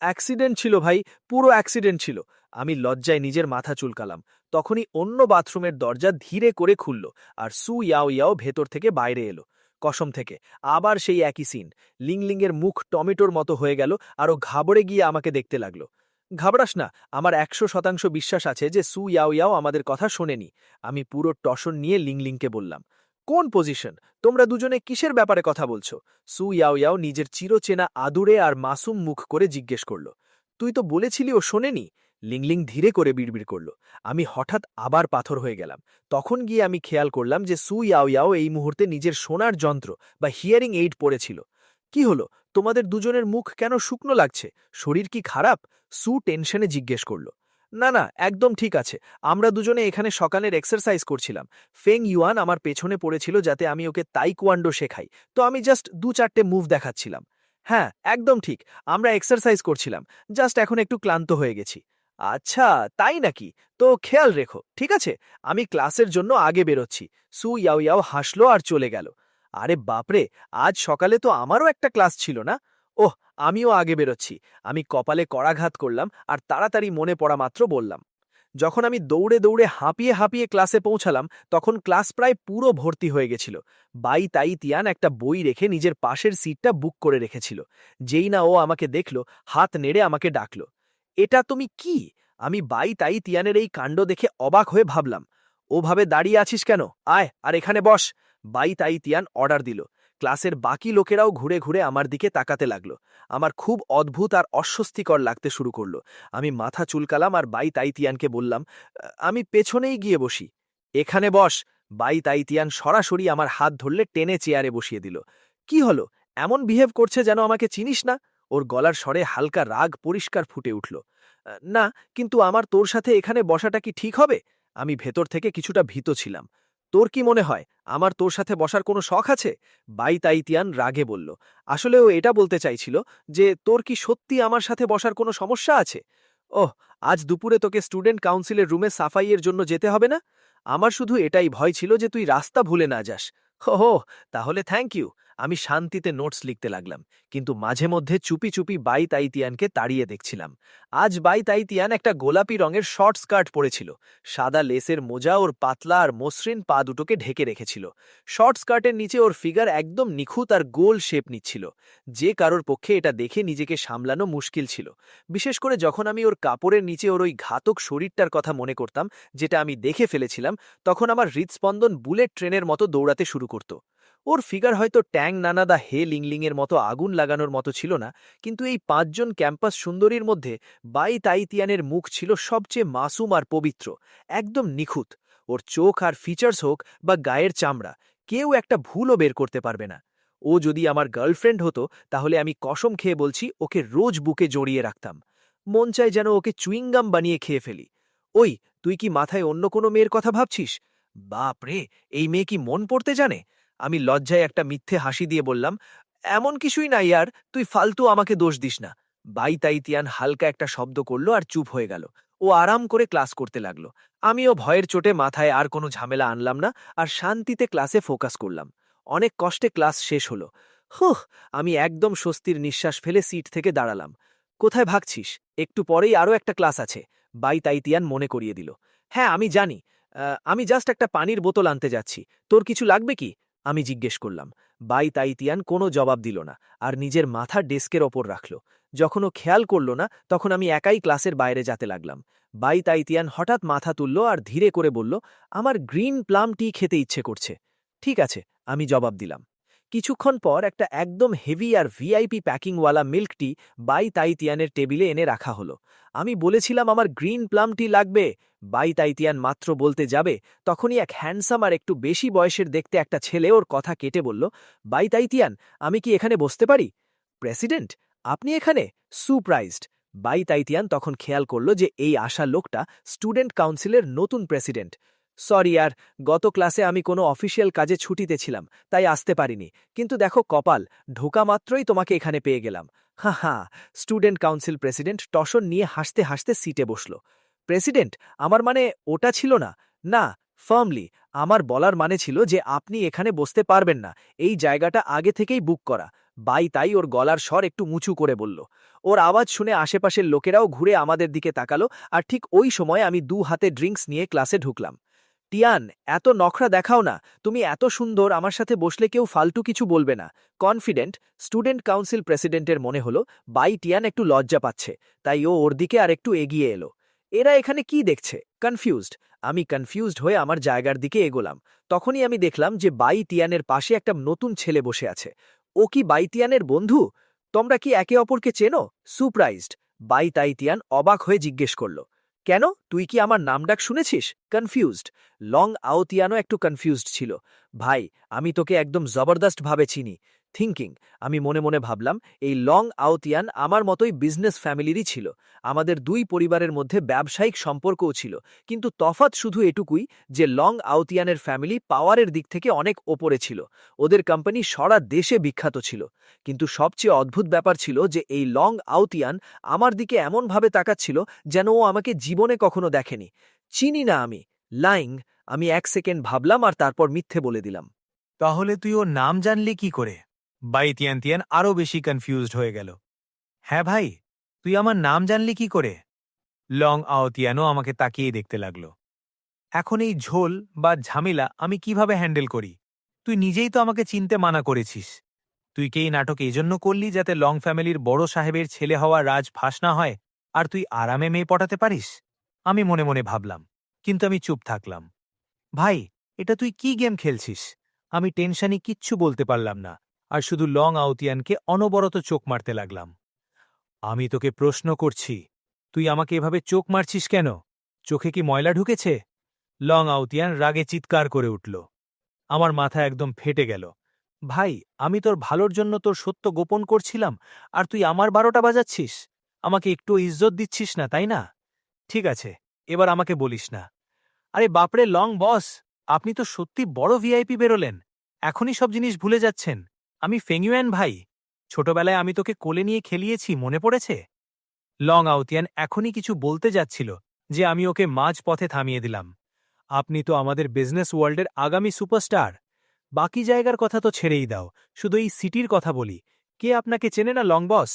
অ্যাক্সিডেন্ট ছিল ভাই, পুরো অ্যাক্সিডেন্ট ছিল। আমি লজ্জায় নিজের মাথা চুলকালাম। তখনই অন্য বাথরুমের দরজা ধীরে করে খুলল, আর সু ইয়াও ইয়াও ভেতর থেকে বাইরে এলো। কসম থেকে আবার সেই একই সিন। লিংলিংয়ের মুখ টমেটোর মতো হয়ে গেল, আর ও ঘাবড়ে গিয়ে আমাকে দেখতে লাগলো। ঘাবড়াস না, আমার ১০০% বিশ্বাস আছে যে সু ইয়াও ইয়াও আমাদের কথা শোনেনি। আমি পুরো টসন নিয়ে লিংলিংকে বললাম, কোন পজিশন? তোমরা দুজনে কিসের ব্যাপারে কথা বলছো? সু ইয়াও ইয়াও নিজের চিরচেনা আদুরে আর মাসুম মুখ করে জিজ্ঞেস করল, তুই তো বলেছিলি ও শোনেনি। লিংলিং ধীরে করে বিড়বিড় করল। আমি হঠাৎ আবার পাথর হয়ে গেলাম। তখন গিয়ে আমি খেয়াল করলাম যে সু ইয়াও ইয়াও এই মুহূর্তে নিজের শোনার যন্ত্র বা হিয়ারিং এইড পড়েছিল। কি হলো? তোমাদের দুজনের মুখ কেন শুকনো লাগছে? শরীর কি খারাপ? সু টেনশনে জিজ্ঞেস করল। না না, একদম ঠিক আছে। আমরা দুজনে এখানে সকালের এক্সারসাইজ করছিলাম। ফেং ইউয়ান আমার পেছনে পড়েছিল যাতে আমি ওকে তাইকোয়ান্ডো শেখাই, তো আমি জাস্ট ২-৪টে মুভ দেখাচ্ছিলাম। হ্যাঁ, একদম ঠিক। আমরা এক্সারসাইজ করছিলাম। জাস্ট এখন একটু ক্লান্ত হয়ে গেছি। আচ্ছা, তাই নাকি? তো খেয়াল রেখো, ঠিক আছে? আমি ক্লাসের জন্য আগে বেরোচ্ছি। সু ইয়াও ইয়াও হাসলো আর চলে গেল। আরে বাপরে, আজ সকালে তো আমারও একটা ক্লাস ছিল না? ওহ, আমিও আগে বেরোচ্ছি। আমি কপালে করাঘাত করলাম আর তাড়াতাড়ি মনে পড়া মাত্র বললাম। যখন আমি দৌড়ে দৌড়ে হাঁপিয়ে হাঁপিয়ে ক্লাসে পৌঁছালাম, তখন ক্লাস প্রায় পুরো ভর্তি হয়ে গেছিল। বাই তাই তিয়ান একটা বই রেখে নিজের পাশের সিটটা বুক করে রেখেছিল। যেই না ও আমাকে দেখল, হাত নেড়ে আমাকে ডাকল। এটা তুমি কি? আমি বাই তাই তিয়ানের এই কাণ্ড দেখে অবাক হয়ে ভাবলাম, ওভাবে দাঁড়িয়ে আছিস কেন? আয় আর এখানে বস। বাই তাই তিয়ান অর্ডার দিল। ক্লাসের বাকি লোকেরাও ঘুরে ঘুরে আমার দিকে তাকাতে লাগলো। আমার খুব অদ্ভুত আর অস্বস্তিকর লাগতে শুরু করলো। আমি মাথা চুলকালাম আর বাই তাইতিয়ানকে বললাম, আমি পেছনেই গিয়ে বসি।" "এখানে বস।" বাই তাইতিয়ান সরাসরি আমার হাত ধরলে টেনে চেয়ারে বসিয়ে দিল। "কি হলো? এমন বিহেভ করছে যেন আমাকে চিনিস না?" ওর গলার স্বরে হালকা রাগ পরিষ্কার ফুটে উঠল। না, কিন্তু আমার তোর সাথে এখানে বসাটা কি ঠিক হবে? আমি ভেতর থেকে কিছুটা ভীত ছিলাম। তোর কি মনে হয় আমার তোর সাথে বসার কোনো শখ আছে? বাই তাইতিয়ান রাগে বলল। আসলে ও এটা বলতে চাইছিল যে তোর কি সত্যি আমার সাথে বসার কোনো সমস্যা আছে? ওহ, আজ দুপুরে তোকে স্টুডেন্ট কাউন্সিলের রুমে সাফাইয়ের জন্য যেতে হবে না? আমার শুধু এটাই ভয় ছিল যে তুই রাস্তা ভুলে না যাস। হো, তাহলে থ্যাংক ইউ। আমি শান্তিতে নোটস লিখতে লাগলাম, কিন্তু মাঝে মধ্যে চুপি চুপি বাই তাইতিয়ানকে তাড়িয়ে দেখছিলাম। আজ বাই তাইতিয়ান একটা গোলাপি রঙের শর্ট স্কার্ট পরেছিল। সাদা লেসের মোজা ওর পাতলা আর মসৃণ পা দুটোকে ঢেকে রেখেছিল। শর্ট স্কার্টের নিচে ওর ফিগার একদম নিখুঁত আর গোল শেপ নিচ্ছিল। যে কারোর পক্ষে এটা দেখে নিজেকে সামলানো মুশকিল ছিল, বিশেষ করে যখন আমি ওর কাপড়ের নিচে ওর ওই ঘাতক শরীরটার কথা মনে করতাম, যেটা আমি দেখে ফেলেছিলাম। তখন আমার হৃদস্পন্দন বুলেট ট্রেনের মতো দৌড়াতে শুরু করত। ওর ফিগার হয়তো ট্যাং নানা দা হে লিংলিংয়ের মতো আগুন লাগানোর মতো ছিল না, কিন্তু এই ৫ জন ক্যাম্পাস সুন্দরীর মধ্যে বাই তাইতিয়ানের মুখ ছিল সবচেয়ে মাসুম আর পবিত্র, একদম নিখুঁত। ওর চোখ আর ফিচার্স হোক বা গায়ের চামড়া, কেউ একটা ভুলও বের করতে পারবে না। ও যদি আমার গার্লফ্রেন্ড হতো, তাহলে আমি কসম খেয়ে বলছি ওকে রোজ বুকে জড়িয়ে রাখতাম। মন চায় যেন ওকে চুইংগাম বানিয়ে খেয়ে ফেলি। ওই, তুই কি মাথায় অন্য কোনো মেয়ের কথা ভাবছিস? বাপ রে, এই মেয়ে কি মন পড়তে জানে? আমি লজ্জায় একটা মিথ্যে হাসি দিয়ে বললাম, এমন কিছুই না ইয়ার, তুই ফালতু আমাকে দোষ দিস না। বাই তাইতিয়ান হালকা একটা শব্দ করল আর চুপ হয়ে গেল। ও আরাম করে ক্লাস করতে লাগলো। আমিও ভয়ের চোটে মাথায় আর কোনো ঝামেলা আনলাম না, আর শান্তিতে ক্লাসে ফোকাস করলাম। অনেক কষ্টে ক্লাস শেষ হলো। হুহ, আমি একদম স্বস্তির নিঃশ্বাস ফেলে সিট থেকে দাঁড়ালাম। কোথায় ভাগছিস? একটু পরেই আরও একটা ক্লাস আছে, বাই তাইতিয়ান মনে করিয়ে দিল। হ্যাঁ, আমি জানি। আমি জাস্ট একটা পানির বোতল আনতে যাচ্ছি। তোর কিছু লাগবে কি? আমি জিজ্ঞেস করলাম। বাই তাইতিয়ান কোনো জবাব দিল না, আর নিজের মাথা ডেস্কের ওপর রাখল। যখন ও খেয়াল করল না, তখন আমি একাই ক্লাসের বাইরে যেতে লাগলাম। বাই তাইতিয়ান হঠাৎ মাথা তুলল আর ধীরে করে বলল, আমার গ্রিন প্লাম টি খেতে ইচ্ছে করছে। ঠিক আছে, আমি জবাব দিলাম। কিছুক্ষণ পর একটা একদম হেভি আর ভিআইপি প্যাকিংওয়ালা মিল্ক টি বাই তাইতিয়ানের টেবিলে এনে রাখা হলো। আমি বলেছিলাম আমার গ্রিন প্লাম টি লাগবে। বাই তাইতিয়ান মাত্র বলতে যাবে, তখনই এক হ্যান্ডসাম আর একটু বেশি বয়সের দেখতে একটা ছেলে ওর কথা কেটে বলল, বাই তাইতিয়ান, আমি কি এখানে বসতে পারি? প্রেসিডেন্ট, আপনি এখানে? সুপ্রাইজড। বাই তাইতিয়ান তখন খেয়াল করল যে এই আসা লোকটা স্টুডেন্ট কাউন্সিলের নতুন প্রেসিডেন্ট। সরি আর, গত ক্লাসে আমি কোনো অফিসিয়াল কাজে ছুটিতে ছিলাম, তাই আসতে পারিনি। কিন্তু দেখো কপাল, ঢোকা মাত্রই তোমাকে এখানে পেয়ে গেলাম। হা হা। স্টুডেন্ট কাউন্সিল প্রেসিডেন্ট টসন নিয়ে হাসতে হাসতে সিটে বসল। প্রেসিডেন্ট, আমার মানে ওটা ছিল না। না, ফার্মলি, আমার বলার মানে ছিল যে আপনি এখানে বসতে পারবেন না। এই জায়গাটা আগে থেকেই বুক করা। বাই তাই ওর গলার স্বর একটু উঁচু করে বলল। ওর আওয়াজ শুনে আশেপাশের লোকেরাও ঘুরে আমাদের দিকে তাকালো, আর ঠিক ওই সময় আমি 2 হাতে ড্রিঙ্কস নিয়ে ক্লাসে ঢুকলাম। টিয়ান, এত নখরা দেখাও না। তুমি এত সুন্দর, আমার সাথে বসলে কেউ ফালতু কিছু বলবে না। কনফিডেন্ট স্টুডেন্ট কাউন্সিল প্রেসিডেন্টের মনে হলো বাই টিয়ান একটু লজ্জা পাচ্ছে, তাই ও ওর দিকে আর একটু এগিয়ে এলো। এরা এখানে কি দেখছে? কনফিউজড। আমি কনফিউজড হয়ে আমার জায়গার দিকে এগোলাম। তখনই আমি দেখলাম যে বাই টিয়ানের পাশে একটা নতুন ছেলে বসে আছে। ও কি বাই টিয়ানের বন্ধু? তোমরা কি একে অপরকে চেনো? সুপ্রাইজড। বাই তাইতিয়ান অবাক হয়ে জিজ্ঞেস করল, কেন, তুই কি আমার নাম ডাক শুনেছিস? কনফিউজড। লং আওতিয়ানো একটু কনফিউজড ছিল। ভাই, আমি তোকে একদম জবরদস্ত ভাবে চিনি। থিঙ্কিং, আমি মনে মনে ভাবলাম, এই লং আওতিয়ান আমার মতোই বিজনেস ফ্যামিলিরই ছিল। আমাদের 2 পরিবারের মধ্যে ব্যবসায়িক সম্পর্কও ছিল, কিন্তু তফাৎ শুধু এটুকুই যে লং আওতিয়ানের ফ্যামিলি পাওয়ারের দিক থেকে অনেক ওপরে ছিল। ওদের কোম্পানি সারা দেশে বিখ্যাত ছিল। কিন্তু সবচেয়ে অদ্ভুত ব্যাপার ছিল যে এই লং আওতিয়ান আমার দিকে এমনভাবে তাকাচ্ছিল যেন ও আমাকে জীবনে কখনো দেখেনি। চিনি না আমি। লাইং। আমি 1 সেকেন্ড ভাবলাম আর তারপর মিথ্যে বলে দিলাম। তাহলে তুই ওর নাম জানলি কি করে? বাই তিয়ান তিয়ান আরো বেশি কনফিউজড হয়ে গেল। হ্যাঁ ভাই, তুই আমার নাম জানলি কি করে? লং আও তিয়ানো আমাকে তাকিয়ে দেখতে লাগলো। এখন এই ঝোল বা ঝামেলা আমি কিভাবে হ্যান্ডেল করি? তুই নিজেই তো আমাকে চিনতে মানা করেছিস। তুই কি এই নাটক এই জন্য করলি যাতে লং ফ্যামিলির বড় সাহেবের ছেলে হওয়া রাজ ফাঁস না হয়, আর তুই আরামে মেয়ে পটাতে পারিস? আমি মনে মনে ভাবলাম, কিন্তু আমি চুপ থাকলাম। ভাই, এটা তুই কি গেম খেলছিস? আমি টেনশনে কিচ্ছু বলতে পারলাম না, আর শুধু লং আউতিয়ানকে অনবরত চোখ মারতে লাগলাম। আমি তোকে প্রশ্ন করছি, তুই আমাকে এভাবে চোখ মারছিস কেন? চোখে কি ময়লা ঢুকেছে? লং আউতিয়ান রাগে চিৎকার করে উঠল। আমার মাথা একদম ফেটে গেল। ভাই, আমি তোর ভালোর জন্য তোর সত্য গোপন করছিলাম, আর তুই আমার 12টা বাজাচ্ছিস? আমাকে একটু ইজ্জত দিচ্ছিস না, তাই না? ঠিক আছে, এবার আমাকে বলিস না। আরে বাপরে লং বস, আপনি তো সত্যি বড় ভিআইপি বেরোলেন। এখনই সব জিনিস ভুলে যাচ্ছেন। আমি ফেংইউয়ান ভাই। ছোটবেলায় আমি তোকে কোলে নিয়ে খেলিয়েছি, মনে পড়েছে? লং আউতিয়ান এখনই কিছু বলতে যাচ্ছিল যে আমি ওকে মাঝ পথে থামিয়ে দিলাম। আপনি তো আমাদের বিজনেস ওয়ার্ল্ডের আগামী সুপারস্টার। বাকি জায়গার কথা তো ছেড়েই দাও, শুধু এই সিটির কথা বলি। কে আপনাকে চেনে না লং বস?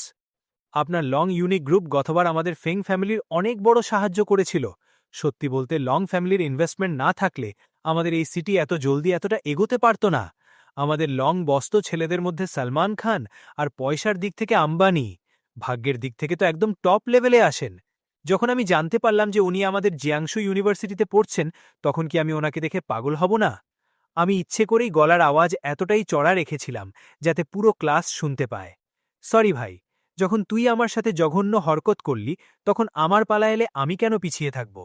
আপনার লং ইউনিক গ্রুপ গতবার আমাদের ফেং ফ্যামিলির অনেক বড় সাহায্য করেছিল। সত্যি বলতে লং ফ্যামিলির ইনভেস্টমেন্ট না থাকলে আমাদের এই সিটি এত জলদি এতটা এগোতে পারত না। আমাদের লং বস তো ছেলেদের মধ্যে সলমান খান, আর পয়সার দিক থেকে আম্বানি। ভাগ্যের দিক থেকে তো একদম টপ লেভেলে আসেন। যখন আমি জানতে পারলাম যে উনি আমাদের জিয়াংশু ইউনিভার্সিটিতে পড়ছেন, তখন কি আমি ওনাকে দেখে পাগল হব না? আমি ইচ্ছে করেই গলার আওয়াজ এতটাই চড়া রেখেছিলাম যাতে পুরো ক্লাস শুনতে পায়। সরি ভাই, যখন তুই আমার সাথে জঘন্য হরকত করলি, তখন আমার পালা এলে আমি কেন পিছিয়ে থাকব?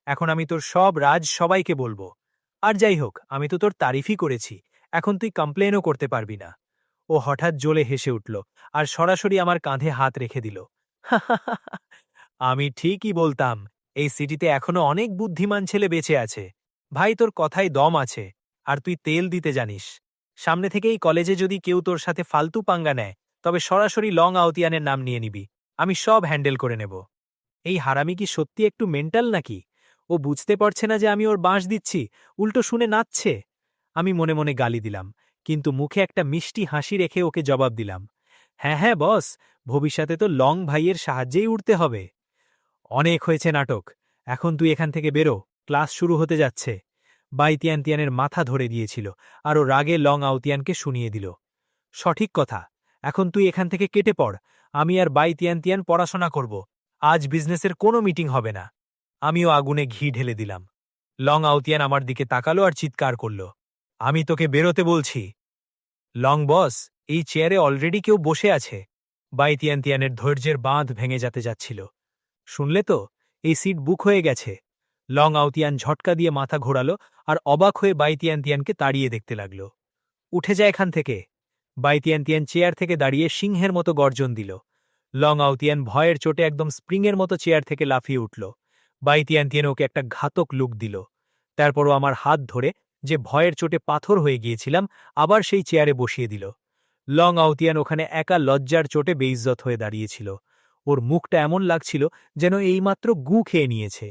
এখন আমি তোর সব রাজ সবাইকে বলবো। আর যাই হোক, আমি তো তোর তারিফই করেছি, এখন তুই কমপ্লেনও করতে পারবি না। ও হঠাৎ জ্বলে হেসে উঠল আর সরাসরি আমার কাঁধে হাত রেখে দিল। আমি ঠিকই বলতাম, এই সিটিতে এখনো অনেক বুদ্ধিমান ছেলে বেঁচে আছে। ভাই, তোর কথায় দম আছে, আর তুই তেল দিতে জানিস। সামনে থেকে এই কলেজে যদি কেউ তোর সাথে ফালতু পাঙ্গা নেয়, তবে সরাসরি লং আউতিয়ানের নাম নিয়ে নিবি। আমি সব হ্যান্ডেল করে নেব। এই হারামি কি সত্যি একটু মেন্টাল নাকি? ও বুঝতে পারছে না যে আমি ওর বাঁশ দিচ্ছি, উল্টো শুনে নাচছে। আমি মনে মনে গালি দিলাম, কিন্তু মুখে একটা মিষ্টি হাসি রেখে ওকে জবাব দিলাম, হ্যাঁ হ্যাঁ বস, ভবিষ্যতে তো লং ভাইয়ের সাহায্যেই উঠতে হবে। অনেক হয়েছে নাটক, এখন তুই এখান থেকে বেরো, ক্লাস শুরু হতে যাচ্ছে। বাইতিয়ানতিয়ানের মাথা ধরে দিয়েছিল, আর ও রাগে লং আউতিয়ানকে শুনিয়ে দিল, সঠিক কথা, এখন তুই এখান থেকে কেটে পড়। আমি আর বাইতিয়ানতিয়ান পড়াশোনা করব। আজ বিজনেসের কোনো মিটিং হবে না। আমিও আগুনে ঘি ঢেলে দিলাম। লং আউতিয়ান আমার দিকে তাকালো আর চিৎকার করল, আমি তোকে বেরোতে বলছি। লং বস, এই চেয়ারে অলরেডি কেউ বসে আছে। বাইতিয়ানতিয়ানের ধৈর্যের বাঁধ ভেঙে যেতে যাচ্ছিল। শুনলে তো, এই সিট বুক হয়ে গেছে। লং আউতিয়ান ঝটকা দিয়ে মাথা ঘোরালো আর অবাক হয়ে বাইতিয়ানতিয়ানকে তাড়িয়ে দেখতে লাগল। উঠে যায় এখান থেকে। বাইতিয়ানতিয়ান চেয়ার থেকে দাঁড়িয়ে সিংহের মতো গর্জন দিল। লং আউতিয়ান ভয়ের চোটে একদম স্প্রিংয়ের মতো চেয়ার থেকে লাফিয়ে উঠল। বাইতিয়ানতিয়ান ওকে একটা ঘাতক লুক দিল। তারপরও আমার হাত ধরে, যে ভয়ের চোটে পাথর হয়ে গিয়েছিলাম, আবার সেই চেয়ারে বসিয়ে দিল। লং আউতিয়ান ওখানে একা লজ্জার চোটে বেইজ্জত হয়ে দাঁড়িয়েছিল। ওর মুখটা এমন লাগছিল যেন এইমাত্র গু খেয়ে নিয়েছে।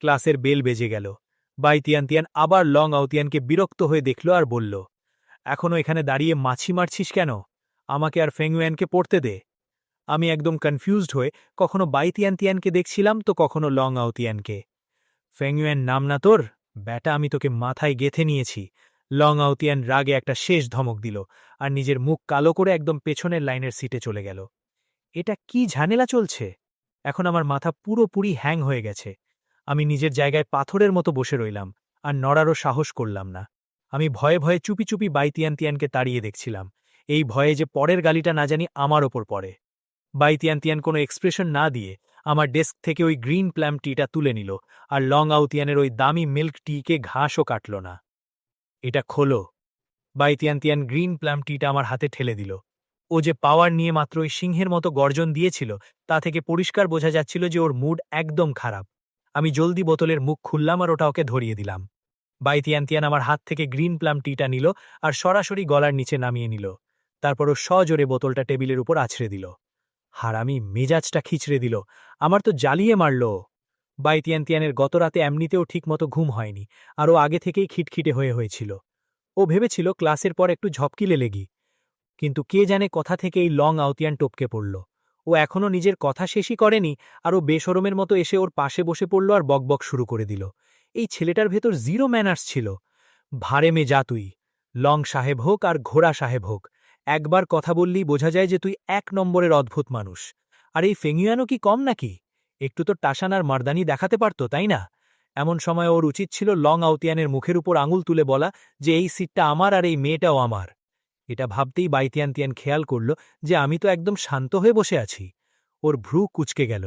ক্লাসের বেল বেজে গেল। বাইতিয়ানতিয়ান আবার লং আউতিয়ানকে বিরক্ত হয়ে দেখল আর বলল, এখনও এখানে দাঁড়িয়ে মাছি মারছিস কেন? আমাকে আর ফেংওয়ানকে পড়তে দে। আমি একদম কনফিউজড হয়ে কখনো বাইতিয়ানতিয়ানকে দেখছিলাম তো কখনো লং আউতিয়ানকে। ফেংওয়ান নাম না তোর, ব্যাটা আমি তোকে মাথায় গেথে নিয়েছি। লং আউতিয়ান রাগে একটা শেষ ধমক দিল আর নিজের মুখ কালো করে একদম পেছনের লাইনের সিটে চলে গেল। এটা কি ঝামেলা চলছে? এখন আমার মাথা পুরোপুরি হ্যাং হয়ে গেছে। আমি নিজের জায়গায় পাথরের মতো বসে রইলাম আর নড়ারও সাহস করলাম না। আমি ভয়ে ভয়ে চুপি চুপি বাইতিয়ানতিয়ানকে তাড়িয়ে দেখছিলাম, এই ভয়ে যে পরের গালিটা না জানি আমার ওপর পড়ে। বাইতিয়ানতিয়ান কোনো এক্সপ্রেশন না দিয়ে আমার ডেস্ক থেকে ওই গ্রিন প্ল্যাম টিটা তুলে নিল আর লং আউতিয়ানের ওই দামি মিল্ক টিকে ঘাসও কাটল না। এটা খোলো। বাইতিয়ানতিয়ান গ্রিন প্ল্যাম টিটা আমার হাতে ঠেলে দিল। ও যে পাওয়ার নিয়ে মাত্র ওই সিংহের মতো গর্জন দিয়েছিল, তা থেকে পরিষ্কার বোঝা যাচ্ছিল যে ওর মুড একদম খারাপ। আমি জলদি বোতলের মুখ খুললাম আর ওটা ওকে ধরিয়ে দিলাম। বাইতিয়ানতিয়ান আমার হাত থেকে গ্রিন প্লাম টিটা নিল আর সরাসরি গলার নিচে নামিয়ে নিল। তারপর ও সজোরে বোতলটা টেবিলের উপর আছড়ে দিল। হারামি মেজাজটা খিচড়ে দিল, আমার তো জ্বালিয়ে মারল। বাইতিয়ানতিয়ানের গতরাতে এমনিতেও ঠিকমতো ঘুম হয়নি, আর ও আগে থেকেই খিটখিটে হয়েছিল। ও ভেবেছিল ক্লাসের পর একটু ঝপকিলে লেগি, কিন্তু কে জানে কথা থেকে এই লং আউতিয়ান টপকে পড়ল। ও এখনও নিজের কথা শেষই করেনি, আর ও বেশরমের মতো এসে ওর পাশে বসে পড়ল আর বকবক শুরু করে দিল। এই ছেলেটার ভেতর জিরো ম্যানার্স ছিল। ভারে মে যা তুই, লং সাহেব হোক আর ঘোড়া সাহেব হোক, একবার কথা বললেই বোঝা যায় যে তুই এক নম্বরের অদ্ভুত মানুষ। আর এই ফেংইয়ানও কি কম নাকি? একটু তো টাসান আর মারদানি দেখাতে পারত, তাই না? এমন সময় ওর উচিত ছিল লং আউতিয়ানের মুখের উপর আঙুল তুলে বলা যে এই সিটটা আমার আর এই মেয়েটাও আমার। এটা ভাবতেই বাইতিয়ানতিয়ান খেয়াল করল যে আমি তো একদম শান্ত হয়ে বসে আছি। ওর ভ্রু কুচকে গেল,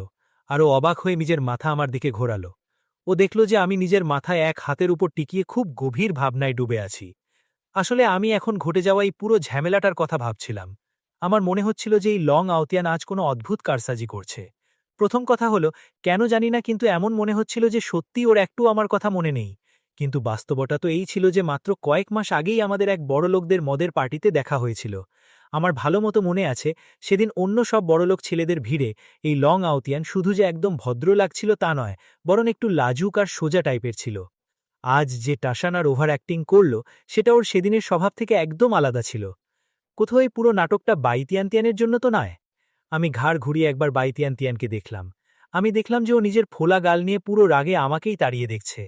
আর ও অবাক হয়ে নিজের মাথা আমার দিকে ঘোরাল। ও দেখল যে আমি নিজের মাথায় এক হাতের উপর টিকিয়ে খুব গভীর ভাবনায় ডুবে আছি। আসলে আমি এখন ঘটে যাওয়া এই পুরো ঝামেলাটার কথা ভাবছিলাম। আমার মনে হচ্ছিল যে এই লং আউতিয়ান আজ কোনো অদ্ভুত কারসাজি করছে। প্রথম কথা হলো, কেন জানি না কিন্তু এমন মনে হচ্ছিল যে সত্যি ওর একটু আমার কথা মনে নেই। কিন্তু বাস্তবতা তো এই ছিল যে মাত্র কয়েক মাস আগেই আমাদের এক বড়লোকদের মদের পার্টিতে দেখা হয়েছিল। আমার ভালো মতো মনে আছে, সেদিন অন্য সব বড়লোক ছেলেদের ভিড়ে এই লং আউতিয়ান শুধু যে একদম ভদ্র লাগছিল তা নয়, বরং একটু লাজুক আর সোজা টাইপের ছিল। আজ যে টাসান আর ওভার অ্যাক্টিং করল, সেটা ওর সেদিনের স্বভাব থেকে একদম আলাদা ছিল। কোথাও এই পুরো নাটকটা বাইতিয়ানতিয়ানের জন্য তো নয়। আমি ঘাড় ঘুরিয়ে একবার বাইতিয়ানতিয়ানকে দেখলাম। আমি দেখলাম যে ও নিজের ফোলা গাল নিয়ে পুরো রাগে আমাকেই তাড়িয়ে দেখছে।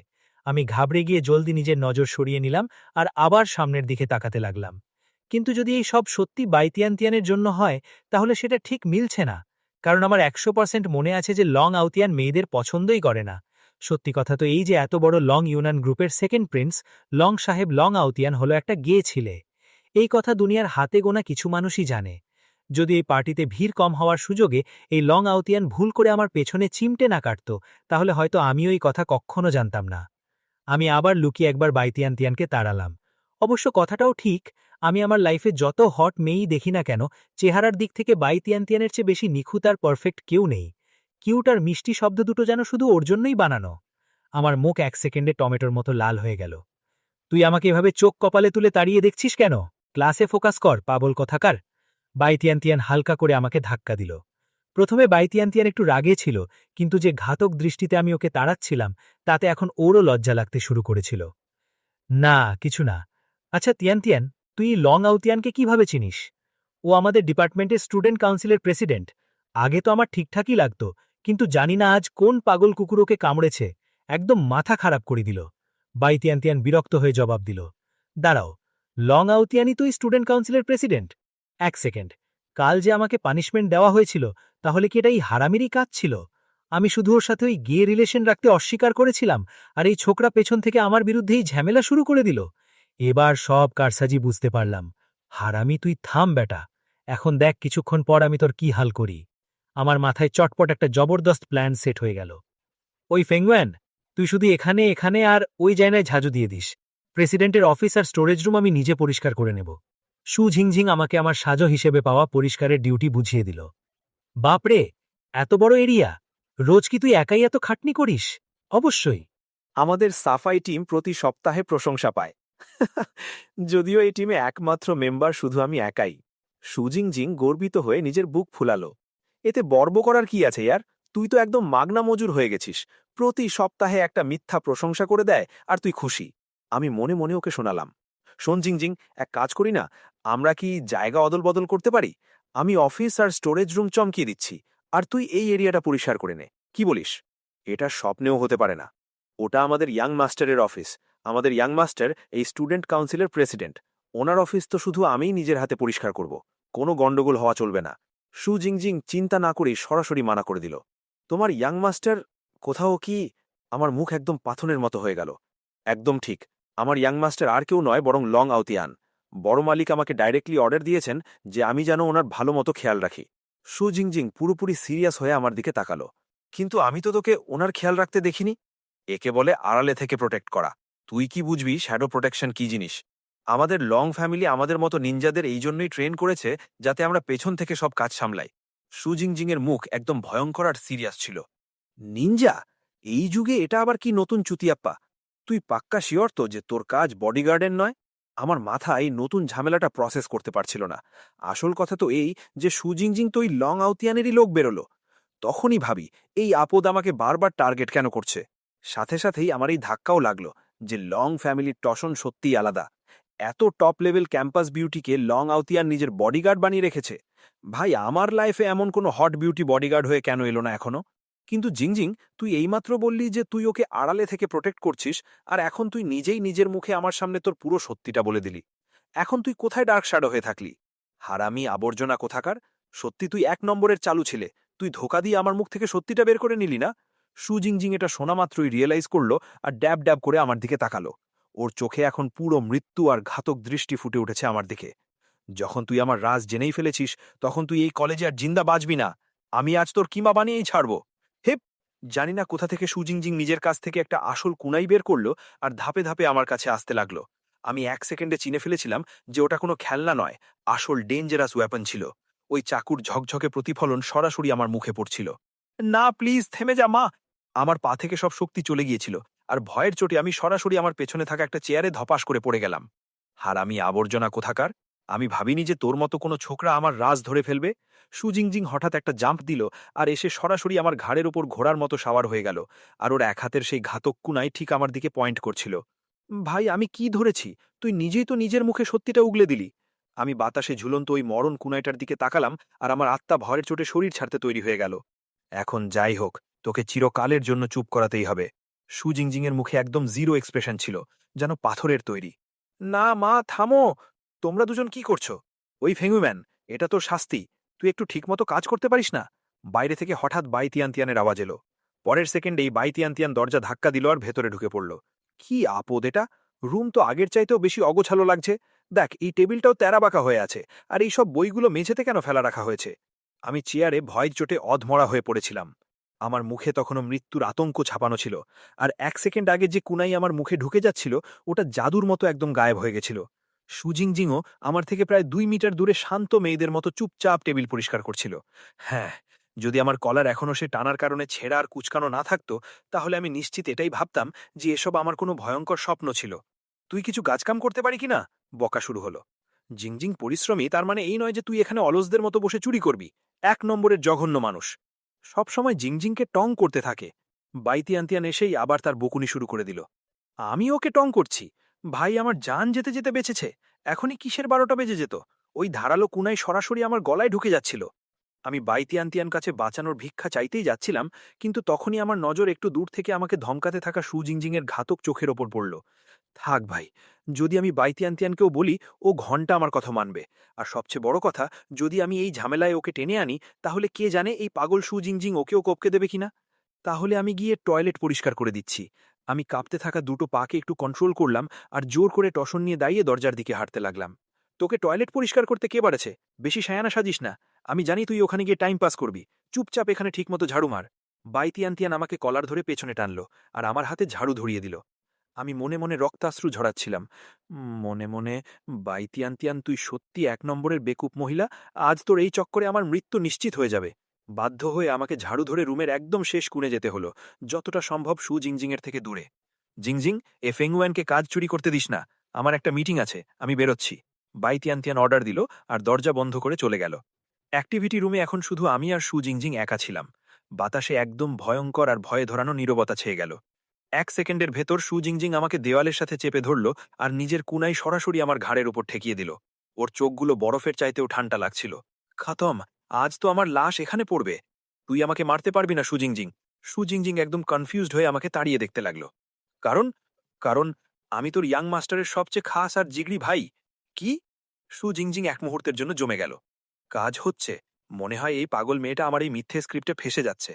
আমি ঘাবড়ে গিয়ে জলদি নিজের নজর সরিয়ে নিলাম আর আবার সামনের দিকে তাকাতে লাগলাম। কিন্তু যদি এই সব সত্যি বাইতিয়ানতিয়ানের জন্য হয়, তাহলে সেটা ঠিক মিলছে না। কারণ আমার 100% মনে আছে যে লং আউতিয়ান মেয়েদের পছন্দই করে না। সত্যি কথা তো এই যে এত বড় লং ইউনান গ্রুপের সেকেন্ড প্রিন্স লং সাহেব লং আউতিয়ান হলো একটা গে ছিলে। এই কথা দুনিয়ার হাতে গোনা কিছু মানুষই জানে। যদি এই পার্টিতে ভিড় কম হওয়ার সুযোগে এই লং আউতিয়ান ভুল করে আমার পেছনে চিমটে না কাটত, তাহলে হয়তো আমিও এই কথা কখনো জানতাম না। আমি আবার লুকিয়ে একবার বাইতিয়ানতিয়ানকে তাড়ালাম। অবশ্য কথাটাও ঠিক, আমি আমার লাইফে যত হট মেয়েই দেখি না কেন, চেহারার দিক থেকে বাইতিয়ানতিয়ানের চেয়ে বেশি নিখুঁত আর পারফেক্ট কেউ নেই। কিউট আর মিষ্টি শব্দ দুটো যেন শুধু ওর জন্যই বানানো। আমার মুখ 1 সেকেন্ডে টমেটোর মতো লাল হয়ে গেল। তুই আমাকে এভাবে চোখ কপালে তুলে তাড়িয়ে দেখছিস কেন? ক্লাসে ফোকাস কর, পাগল কথাকার। বাইতিয়ানতিয়ান হালকা করে আমাকে ধাক্কা দিল। প্রথমে বাইতিয়ানতিয়ান একটু রাগে ছিল, কিন্তু যে ঘাতক দৃষ্টিতে আমি ওকে তাড়াচ্ছিলাম, তাতে এখন ওরও লজ্জা লাগতে শুরু করেছিল। না, কিছু না। আচ্ছা তিয়ানতিয়ান, তুই লং আউতিয়ানকে কিভাবে চিনিস? ও আমাদের ডিপার্টমেন্টের স্টুডেন্ট কাউন্সিলের প্রেসিডেন্ট। আগে তো আমার ঠিকঠাকই লাগতো, কিন্তু জানি না আজ কোন পাগল কুকুর ওকে কামড়েছে। একদম মাথা খারাপ করে দিল। বাইতিয়ানতিয়ান বিরক্ত হয়ে জবাব দিল, দাঁড়াও, লং আউতিয়ানই তুই স্টুডেন্ট কাউন্সিলের প্রেসিডেন্ট? 1 সেকেন্ড, কাল যে আমাকে পানিশমেন্ট দেওয়া হয়েছিল, তাহলে কি এটা এই হারামিরই কাজ ছিল? আমি শুধু ওর সাথে ওই গে রিলেশন রাখতে অস্বীকার করেছিলাম, আর এই ছোকরা পেছন থেকে আমার বিরুদ্ধেই ঝামেলা শুরু করে দিল। এবার সব কারসাজি বুঝতে পারলাম। হারামি, তুই থাম বেটা। এখন দেখ কিছুক্ষণ পর আমি তোর কি হাল করি। আমার মাথায় চটপট একটা জবরদস্ত প্ল্যান সেট হয়ে গেল। ওই ফেংওয়ান, তুই শুধু এখানে এখানে আর ওই জায়গায় ঝাঁঝু দিয়ে দিস। প্রেসিডেন্টের অফিস আর স্টোরেজ রুম আমি নিজে পরিষ্কার করে নেব। সু ঝিংঝিং আমাকে আমার সাজো হিসেবে পাওয়া পরিষ্কারের ডিউটি বুঝিয়ে দিল। বাপরে, এত বড় এরিয়া! রোজ কি তুই একাই এত খাটনি করিস? অবশ্যই। আমাদের সাফাই টিম প্রতি সপ্তাহে প্রশংসা পায়। যদিও এই টিমে একমাত্র মেম্বার শুধু আমি একাই। সুজিংজিং গর্বিত হয়ে নিজের বুক ফুলালো। এতে গর্ব করার কি আছে ইয়ার? তুই তো একদম মাগনা মজুর হয়ে গেছিস। প্রতি সপ্তাহে একটা মিথ্যা প্রশংসা করে দেয় আর তুই খুশি। আমি মনে মনে ওকে শোনালাম, শোন জিংজিং, এক কাজ করি না, আমরা কি জায়গা অদল বদল করতে পারি? আমি অফিস আর স্টোরেজ রুম চমকিয়ে দিচ্ছি, আর তুই এই এরিয়াটা পরিষ্কার করে নে। কি বলিস? এটা স্বপ্নেও হতে পারে না। ওটা আমাদের ইয়াং মাস্টারের অফিস। আমাদের ইয়াং মাস্টার এই স্টুডেন্ট কাউন্সিলের প্রেসিডেন্ট। ওনার অফিস তো শুধু আমিই নিজের হাতে পরিষ্কার করব। কোনো গন্ডগোল হওয়া চলবে না। সু জিংজিং চিন্তা না করেই সরাসরি মানা করে দিল। তোমার ইয়াং মাস্টার কোথাও কি? আমার মুখ একদম পাথনের মতো হয়ে গেল। একদম ঠিক, আমার ইয়াং মাস্টার আর কেউ নয় বরং লং আউতিয়ান। বড় মালিক আমাকে ডাইরেক্টলি অর্ডার দিয়েছেন যে আমি যেন ওনার ভালো মতো খেয়াল রাখি। সু জিংজিং পুরোপুরি সিরিয়াস হয়ে আমার দিকে তাকালো। কিন্তু আমি তো তোকে ওনার খেয়াল রাখতে দেখিনি। একে বলে আড়ালে থেকে প্রোটেক্ট করা। তুই কি বুঝবি শ্যাডো প্রোটেকশন কি জিনিস? আমাদের লং ফ্যামিলি আমাদের মতো নিনজাদের এই জন্যই ট্রেন করেছে, যাতে আমরা পেছন থেকে সব কাজ সামলাই। সুজিংজিংয়ের মুখ একদম ভয়ঙ্কর আর সিরিয়াস ছিল। নিনজা? এই যুগে এটা আবার কি নতুন চুতিয়াপ্পা? তুই পাক্কা শিওর তো যে তোর কাজ বডিগার্ডের নয়? আমার মাথা এই নতুন ঝামেলাটা প্রসেস করতে পারছিল না। আসল কথা তো এই যে সুজিংজিং তো ওই লং আউতিয়ানেরই লোক বেরোলো। তখনই ভাবি, এই আপদ আমাকে বারবার টার্গেট কেন করছে? সাথে সাথেই আমার এই ধাক্কাও লাগলো যে লং ফ্যামিলির টসন সত্যিই আলাদা। এত টপ লেভেল ক্যাম্পাস বিউটিকে লং আউতিয়ান নিজের বডিগার্ড বানিয়ে রেখেছে। ভাই, আমার লাইফে এমন কোনো হট বিউটি বডিগার্ড হয়ে কেন এলো না এখনো? কিন্তু জিংজিং, তুই এইমাত্র বললি যে তুই ওকে আড়ালে থেকে প্রোটেক্ট করছিস, আর এখন তুই নিজেই নিজের মুখে আমার সামনে তোর পুরো সত্যিটা বলে দিলি। এখন তুই কোথায় ডার্ক শ্যাডো হয়ে থাকলি? হারামি আবর্জনা কোথাকার! সত্যি তুই 1 নম্বরের চালু ছিলে। তুই ধোকা দিয়ে আমার মুখ থেকে সত্যিটা বের করে নিলি না? সুজিংজিং এটা শোনা মাত্রই রিয়েলাইজ করল আর ড্যাব ড্যাব করে আমার দিকে তাকালো। ওর চোখে এখন পুরো মৃত্যু আর ঘাতক দৃষ্টি ফুটে উঠেছে আমার দিকে। যখন তুই আমার রাজ জেনেই ফেলেছিস, তখন তুই এই কলেজে আর জিন্দা বাঁচবি না। আমি আজ তোর কিমা বানিয়েই ছাড়ব। হেপ! জানি না কোথা থেকে সুজিংজিং নিজের কাছ থেকে একটা আসল কুনাই বের করলো আর ধাপে ধাপে আমার কাছে আসতে লাগলো। আমি 1 সেকেন্ডে চিনে ফেলেছিলাম যে ওটা কোনো খেলনা নয়, আসল ডেঞ্জারাস ওয়েপন ছিল। ওই চাকুর ঝকঝকে প্রতিফলন সরাসরি আমার মুখে পড়ছিল। না প্লিজ থেমে যা মা। আমার পা থেকে সব শক্তি চলে গিয়েছিল, আর ভয়ের চোটে আমি সরাসরি আমার পেছনে থাকা একটা চেয়ারে ধপাস করে পড়ে গেলাম। আর আমি আবর্জনা কোথাকার! আমি ভাবিনি যে তোর মতো কোনো ছোকরা আমার রাজ ধরে ফেলবে। সুজিংজিং হঠাৎ একটা জাম্প দিল, আর এসে সরাসরি আমার ঘাড়ের ওপর ঘোড়ার মতো সাওয়ার হয়ে গেল, আর ওর এক হাতের সেই ঘাতক কুনাই ঠিক আমার দিকে পয়েন্ট করছিল। ভাই, আমি কি ধরেছি? তুই নিজেই তো নিজের মুখে সত্যিটা উগলে দিলি। আমি বাতাসে ঝুলন্ত ওই মরণ কুনাইটার দিকে তাকালাম, আর আমার আত্মা ভয়ের চোটে শরীর ছাড়তে তৈরি হয়ে গেল। এখন যাই হোক, তোকে চিরকালের জন্য চুপ করাতেই হবে। সুজিংজিংয়ের মুখে একদম জিরো এক্সপ্রেশন ছিল, যেন পাথরের তৈরি। না মা, থামো! তোমরা দুজন কি করছো? ওই ফেঙ্গুম্যান, এটা তোর শাস্তি। তুই একটু ঠিকমতো কাজ করতে পারিস না? বাইরে থেকে হঠাৎ বাইতিয়ান্তিয়ানের আওয়াজ এলো। পরের সেকেন্ডেই বাইতিয়ান্তিয়ান দরজা ধাক্কা দিল আর ভেতরে ঢুকে পড়ল। কি আপদ এটা! রুম তো আগের চাইতেও বেশি অগোছালো লাগছে। দেখ, এই টেবিলটাও তেরাবাঁকা হয়ে আছে, আর এই সব বইগুলো মেঝেতে কেন ফেলা রাখা হয়েছে? আমি চেয়ারে ভয়ের চোটে অধমরা হয়ে পড়েছিলাম। আমার মুখে তখনও মৃত্যুর আতঙ্ক ছাপানো ছিল, আর 1 সেকেন্ড আগে যে কুনাই আমার মুখে ঢুকে যাচ্ছিল, ওটা জাদুর মতো একদম গায়েব হয়ে গেছিল। সুজিংজিংও আমার থেকে প্রায় 2 মিটার দূরে শান্ত মেয়েদের মতো চুপচাপ টেবিল পরিষ্কার করছিল। হ্যাঁ, যদি আমার কলার এখনও সে টানার কারণে ছেঁড়া আর কুচকানো না থাকতো, তাহলে আমি নিশ্চিত এটাই ভাবতাম যে এসব আমার কোনো ভয়ঙ্কর স্বপ্ন ছিল। তুই কিছু কাজকাম করতে পারি কিনা? বকা শুরু হলো। জিংজিং পরিশ্রমী, তার মানে এই নয় যে তুই এখানে অলসদের মতো বসে চুরি করবি। 1 নম্বরের জঘন্য মানুষ। সবসময় জিংজিংকে টং করতে থাকে। বাইতিয়ান্তিয়ান এসেই আবার তার বকুনি শুরু করে দিল। আমি ওকে টং করছি? ভাই, আমার জান যেতে যেতে বেঁচেছে। এখনই কিসের 12টা বেজে যেত? ওই ধারালো কুনাই সরাসরি আমার গলায় ঢুকে যাচ্ছিল। আমি বাইতিয়ান্তিয়ান কাছে বাঁচানোর ভিক্ষা চাইতেই যাচ্ছিলাম, কিন্তু তখনই আমার নজর একটু দূর থেকে আমাকে ধমকাতে থাকা সুজিংজিংয়ের ঘাতক চোখের ওপর পড়ল। থাক ভাই, যদি আমি বাইতিয়ান্তিয়ানকেও বলি, ও ঘন্টা আমার কথা মানবে। আর সবচেয়ে বড় কথা, যদি আমি এই ঝামেলায় ওকে টেনে আনি, তাহলে কে জানে এই পাগল সুজিংজিং ওকেও কপকে দেবে কিনা। তাহলে আমি গিয়ে টয়লেট পরিষ্কার করে দিচ্ছি। আমি কাঁপতে থাকা দুটো পাকে একটু কন্ট্রোল করলাম, আর জোর করে টসন নিয়ে দাঁড়িয়ে দরজার দিকে হাঁটতে লাগলাম। তোকে টয়লেট পরিষ্কার করতে কে বাড়েছে? বেশি সায়ানা সাজিস না। আমি জানি তুই ওখানে গিয়ে টাইম পাস করবি। চুপচাপ এখানে ঠিকমতো ঝাড়ু মার। বাইতিয়ান্তিয়ান আমাকে কলার ধরে পেছনে টানল, আর আমার হাতে ঝাড়ু ধরিয়ে দিল। আমি মনে মনে রক্তাশ্রু ঝরাচ্ছিলাম। মনে মনে, বাইতিয়ান্তিয়ান, তুই সত্যি 1 নম্বরের বেকুব মহিলা। আজ তোর এই চক্করে আমার মৃত্যু নিশ্চিত হয়ে যাবে। বাধ্য হয়ে আমাকে ঝাড়ু ধরে রুমের একদম শেষ কোণে যেতে হলো, যতটা সম্ভব জিংজিংয়ের থেকে দূরে। জিংজিং, এ ফেংওয়ানকে কাজ চুরি করতে দিস না। আমার একটা মিটিং আছে, আমি বেরোচ্ছি। বাইতিয়ান্তিয়ান অর্ডার দিল, আর দরজা বন্ধ করে চলে গেল। অ্যাক্টিভিটি রুমে এখন শুধু আমি আর জিংজিং একা ছিলাম। বাতাসে একদম ভয়ঙ্কর আর ভয়ে ধরানো নীরবতা ছেয়ে গেল। 1 সেকেন্ডের ভেতর জিংজিং আমাকে দেওয়ালের সাথে চেপে ধরল, আর নিজের কুনাই সরাসরি আমার ঘাড়ের উপর ঠেকিয়ে দিল। ওর চোখগুলো বরফের চাইতেও ঠান্ডা লাগছিল। খতম, আজ তো আমার লাশ এখানে পড়বে। তুই আমাকে মারতে পারবি না সুজিংজিং। সুজিংজিং একদম কনফিউজড হয়ে আমাকে তাড়িয়ে দেখতে লাগলো। কারণ কারণ আমি তোর ইয়াং মাস্টারের সবচেয়ে খাস আর জিগরি ভাই। কি? সুজিংজিং এক মুহূর্তের জন্য জমে গেল। কাজ হচ্ছে? মনে হয় এই পাগল মেয়েটা আমার এই মিথ্যে স্ক্রিপ্টে ফেসে যাচ্ছে।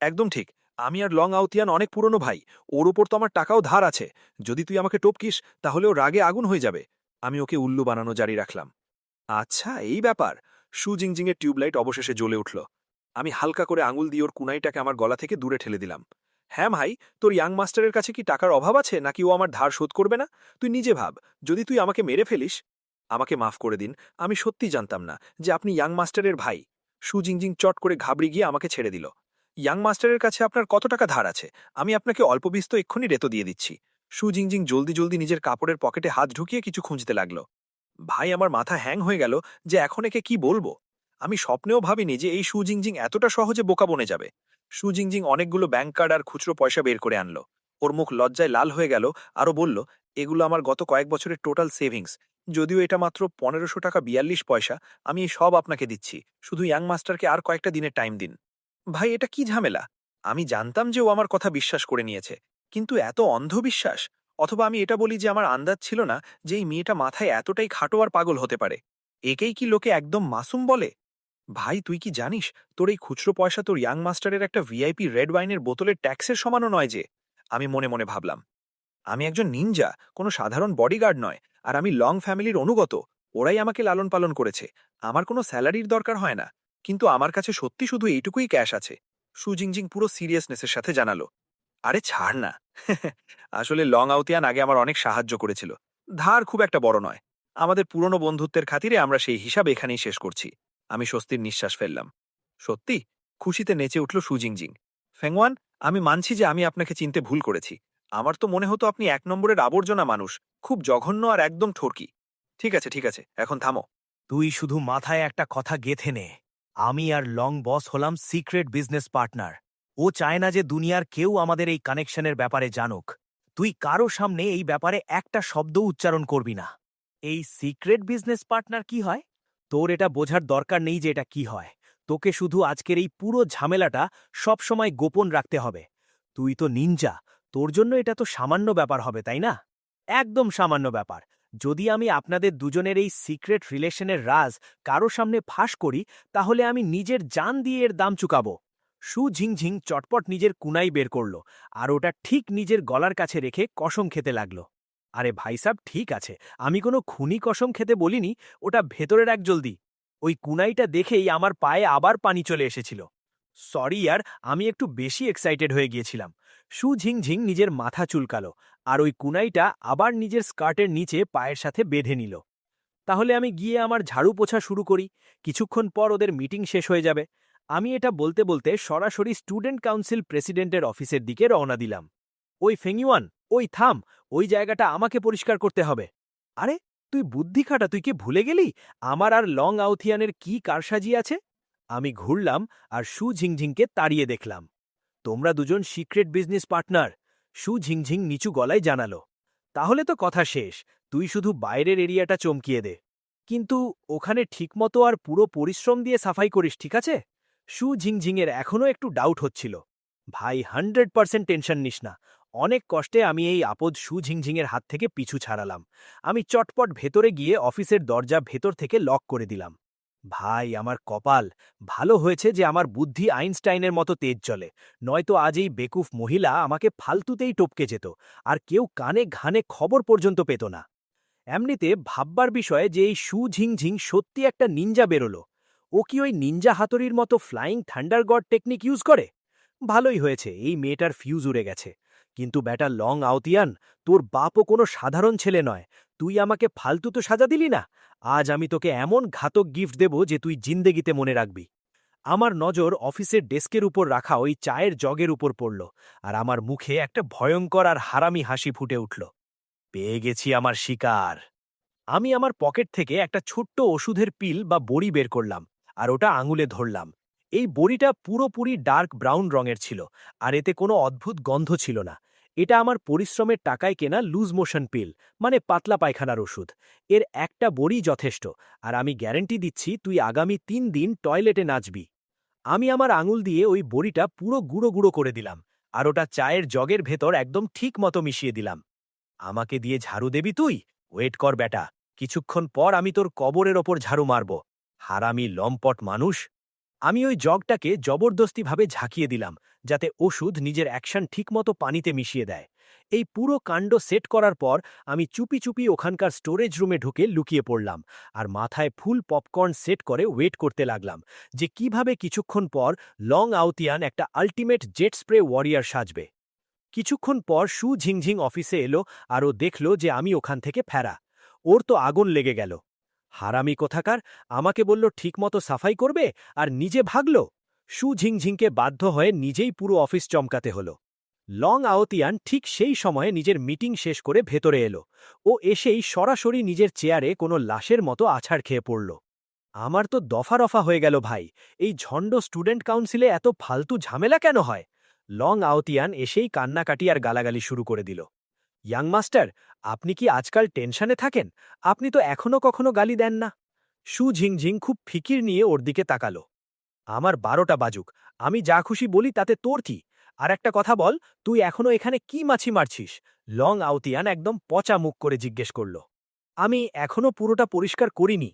একদম ঠিক। আমি আর লং আউতিয়ান অনেক পুরনো ভাই। ওর উপর তো আমার টাকাও ধার আছে। যদি তুই আমাকে টপকিস, তাহলে ও রাগে আগুন হয়ে যাবে। আমি ওকে উল্লু বানানো জারি রাখলাম। আচ্ছা, এই ব্যাপার। সুজিংজিংয়ের টিউবলাইট অবশেষে জ্বলে উঠল। আমি হালকা করে আঙুল দিয়ে ওর কুনাইটাকে আমার গলা থেকে দূরে ঠেলে দিলাম। হ্যাঁ ভাই, তোর ইয়াং মাস্টারের কাছে কি টাকার অভাব আছে, নাকি ও আমার ধার শোধ করবে না? তুই নিজে ভাব, যদি তুই আমাকে মেরে ফেলিস। আমাকে মাফ করে দিন, আমি সত্যি জানতাম না যে আপনি ইয়াং মাস্টারের ভাই। সুজিংজিং চট করে ঘাবড়ে গিয়ে আমাকে ছেড়ে দিল। ইয়াং মাস্টারের কাছে আপনার কত টাকা ধার আছে? আমি আপনাকে অল্প বিস্ত এক্ষুনি রেতো দিয়ে দিচ্ছি। সুজিংজিং জলদি জলদি নিজের কাপড়ের পকেটে হাত ঢুকিয়ে কিছু খুঁজতে লাগলো। ভাই, আমার মাথা হ্যাং হয়ে গেল যে এখন একে কি বলবো। আমি স্বপ্নেও ভাবিনি যে এই সুজিংজিং এতটা সহজে বোকা বনে যাবে। সুজিংজিং অনেকগুলো ব্যাংক কার্ড আর খুচরো পয়সা বের করে আনলো। ওর মুখ লজ্জায় লাল হয়ে গেল, আরও বলল, এগুলো আমার গত কয়েক বছরের টোটাল সেভিংস। যদিও এটা মাত্র 1500 টাকা 42 পয়সা, আমি এই সব আপনাকে দিচ্ছি। শুধু ইয়াং মাস্টারকে আর কয়েকটা দিনের টাইম দিন। ভাই, এটা কি ঝামেলা? আমি জানতাম যে ও আমার কথা বিশ্বাস করে নিয়েছে, কিন্তু এত অন্ধবিশ্বাস। অথবা আমি এটা বলি যে আমার আন্দাজ ছিল না যে এই মেয়েটা মাথায় এতটাই খাটো আর পাগল হতে পারে। একেই কি লোকে একদম মাসুম বলে? ভাই, তুই কি জানিস তোর এই খুচরো পয়সা তোর ইয়াং মাস্টারের একটা ভিআইপি রেড ওয়াইনের বোতলের ট্যাক্সের সমানও নয় যে? আমি মনে মনে ভাবলাম। আমি একজন নিনজা, কোনো সাধারণ বডিগার্ড নয়। আর আমি লং ফ্যামিলির অনুগত। ওরাই আমাকে লালন পালন করেছে। আমার কোনো স্যালারির দরকার হয় না। কিন্তু আমার কাছে সত্যি শুধু এইটুকুই ক্যাশ আছে। সুজিংজিং পুরো সিরিয়াসনেসের সাথে জানালো। আরে ছাড় না। আসলে লং আউতিয়ান আগে আমার অনেক সাহায্য করেছিল। ধার খুব একটা বড় নয়। আমাদের পুরনো বন্ধুত্বের খাতিরে আমরা সেই হিসাব এখানেই শেষ করছি। আমি স্বস্তির নিঃশ্বাস ফেললাম। সত্যি? খুশিতে নেচে উঠল সুজিংজিং। ফেংওয়ান, আমি মানছি যে আমি আপনাকে চিনতে ভুল করেছি। আমার তো মনে হতো আপনি 1 নম্বরের আবর্জনা মানুষ, খুব জঘন্য আর একদম ঠরকি। ঠিক আছে, এখন থামো। তুই শুধু মাথায় একটা কথা গেঁথে নে, আমি আর লং বস হলাম সিক্রেট বিজনেস পার্টনার। ও চায় না যে দুনিয়ার কেউ আমাদের এই কানেকশনের ব্যাপারে জানুক। তুই কারো সামনে এই ব্যাপারে একটা শব্দ উচ্চারণ করবি না। এই সিক্রেট বিজনেস পার্টনার কি হয়? তোর এটা বোঝার দরকার নেই যে এটা কি হয়। তোকে শুধু আজকের এই পুরো ঝামেলাটা সবসময় গোপন রাখতে হবে। তুই তো নিনজা, তোর জন্য এটা তো সামান্য ব্যাপার হবে, তাই না? একদম সামান্য ব্যাপার। যদি আমি আপনাদের দুজনের এই সিক্রেট রিলেশনের রাজ কারো সামনে ফাঁস করি, তাহলে আমি নিজের জান দিয়ে এর দাম চুকাবো। সু ঝিংঝিং চটপট নিজের কুনাই বের করল, আর ওটা ঠিক নিজের গলার কাছে রেখে কসম খেতে লাগল। আরে ভাইসাব, ঠিক আছে, আমি কোনো খুনি কসম খেতে বলিনি, ওটা ভেতরের এক জলদি। ওই কুনাইটা দেখেই আমার পায়ে আবার পানি চলে এসেছিল। সরি ইয়ার, আমি একটু বেশি এক্সাইটেড হয়ে গিয়েছিলাম। সু ঝিংঝিং নিজের মাথা চুলকালো, আর ওই কুনাইটা আবার নিজের স্কার্টের নিচে পায়ের সাথে বেঁধে নিল। তাহলে আমি গিয়ে আমার ঝাড়ু পোছা শুরু করি, কিছুক্ষণ পর ওদের মিটিং শেষ হয়ে যাবে। আমি এটা বলতে বলতে সরাসরি স্টুডেন্ট কাউন্সিল প্রেসিডেন্টের অফিসের দিকে রওনা দিলাম। ওই ফেংইওয়ান, ওই থাম, ওই জায়গাটা আমাকে পরিষ্কার করতে হবে। আরে, তুই বুদ্ধি খাটা, তুই কি ভুলে গেলি আমার আর লং আউথিয়ানের কি কারসাজি আছে? আমি ঘুরলাম আর সু ঝিংঝিংকে তাড়িয়ে দেখলাম। তোমরা দুজন সিক্রেট বিজনেস পার্টনার, সু ঝিংঝিং নিচু গলায় জানালো। তাহলে তো কথা শেষ, তুই শুধু বাইরের এরিয়াটা চমকিয়ে দে, কিন্তু ওখানে ঠিকমতো আর পুরো পরিশ্রম দিয়ে সাফাই করিস, ঠিক আছে? সু ঝিংঝিংয়ের এখনও একটু ডাউট হচ্ছিল। ভাই, 100% টেনশন নিস না। অনেক কষ্টে আমি এই আপদ সু ঝিংঝিংয়ের হাত থেকে পিছু ছাড়ালাম। আমি চটপট ভেতরে গিয়ে অফিসের দরজা ভেতর থেকে লক করে দিলাম। ভাই, আমার কপাল ভালো হয়েছে যে আমার বুদ্ধি আইনস্টাইনের মতো তেজ চলে, নয়তো আজ এই বেকুফ মহিলা আমাকে ফালতুতেই টপকে যেত, আর কেউ কানে ঘানে খবর পর্যন্ত পেত না। এমনিতে ভাববার বিষয়ে যে এই সু ঝিংঝিং সত্যি একটা নিনজা বেরোলো। ও কি ওই নিনজা হাতুড়ির মতো flying thunder god technique use করে? ভালোই হয়েছে, এই মেয়েটার ফিউজ উড়ে গেছে। কিন্তু ব্যাটা লং আউতিয়ান, তোর বাপও কোনো সাধারণ ছেলে নয়। তুই আমাকে ফালতু তো সাজা দিলি না। আজ আমি তোকে এমন ঘাতক গিফট দেব যে তুই জিন্দেগিতে মনে রাখবি। আমার নজর অফিসের ডেস্কের উপর রাখা ওই চায়ের জগের উপর পড়ল, আর আমার মুখে একটা ভয়ঙ্কর আর হারামি হাসি ফুটে উঠল। পেয়ে গেছি আমার শিকার। আমি আমার পকেট থেকে একটা ছোট্ট ওষুধের পিল বা বড়ি বের করলাম, আর ওটা আঙুলে ধরলাম। এই বড়িটা পুরোপুরি ডার্ক ব্রাউন রঙের ছিল, আর এতে কোনো অদ্ভুত গন্ধ ছিল না। এটা আমার পরিশ্রমের টাকায় কেনা লুজ মোশন পিল, মানে পাতলা পায়খানার ওষুধ। এর একটা বড়ি যথেষ্ট, আর আমি গ্যারান্টি দিচ্ছি তুই আগামী 3 দিন টয়লেটে নাচবি। আমি আমার আঙুল দিয়ে ওই বড়িটা পুরো গুঁড়ো গুঁড়ো করে দিলাম, আর ওটা চায়ের জগের ভেতর একদম ঠিক মতো মিশিয়ে দিলাম। আমাকে দিয়ে ঝাড়ু দেবি তুই? ওয়েট কর ব্যাটা, কিছুক্ষণ পর আমি তোর কবরের ওপর ঝাড়ু মারব, হারামি লম্পট মানুষ। আমি ওই জগটাকে জবরদস্তিভাবে ঝাঁকিয়ে দিলাম, যাতে ওষুধ নিজের অ্যাকশন ঠিকমতো পানিতে মিশিয়ে দেয়। এই পুরো কাণ্ড সেট করার পর আমি চুপি চুপি ওখানকার স্টোরেজ রুমে ঢুকে লুকিয়ে পড়লাম, আর মাথায় ফুল পপকর্ন সেট করে ওয়েট করতে লাগলাম যে কিভাবে কিছুক্ষণ পর লং আউতিয়ান একটা আল্টিমেট জেট স্প্রে ওয়ারিয়ার সাজবে। কিছুক্ষণ পর সু ঝিংঝিং অফিসে এলো, আর ও দেখল যে আমি ওখান থেকে ফেরা। ওর তো আগুন লেগে গেল। হারামি কোথাকার, আমাকে বলল ঠিকমতো সাফাই করবে, আর নিজে ভাগল। সু ঝিংঝিংকে বাধ্য হয়ে নিজেই পুরো অফিস চমকাতে হলো। লং আওতিয়ান ঠিক সেই সময়ে নিজের মিটিং শেষ করে ভেতরে এলো। ও এসেই সরাসরি নিজের চেয়ারে কোনো লাশের মতো আছাড় খেয়ে পড়ল। আমার তো দফা রফা হয়ে গেল ভাই, এই ঝণ্ড স্টুডেন্ট কাউন্সিলে এত ফালতু ঝামেলা কেন হয়? লং আওতিয়ান এসেই কান্নাকাটি আর গালাগালি শুরু করে দিল। ইয়াং মাস্টার, আপনি কি আজকাল টেনশনে থাকেন? আপনি তো এখনো কখনো গালি দেন না। সু ঝিংঝিং খুব ফিকির নিয়ে ওর দিকে তাকালো। আমার 12টা বাজুক, আমি যা খুশি বলি তাতে তোর কি? আর একটা কথা বল, তুই এখনো এখানে কি মাছি মারছিস? লং আউতিয়ান একদম পচা মুখ করে জিজ্ঞেস করল। আমি এখনো পুরোটা পরিষ্কার করিনি।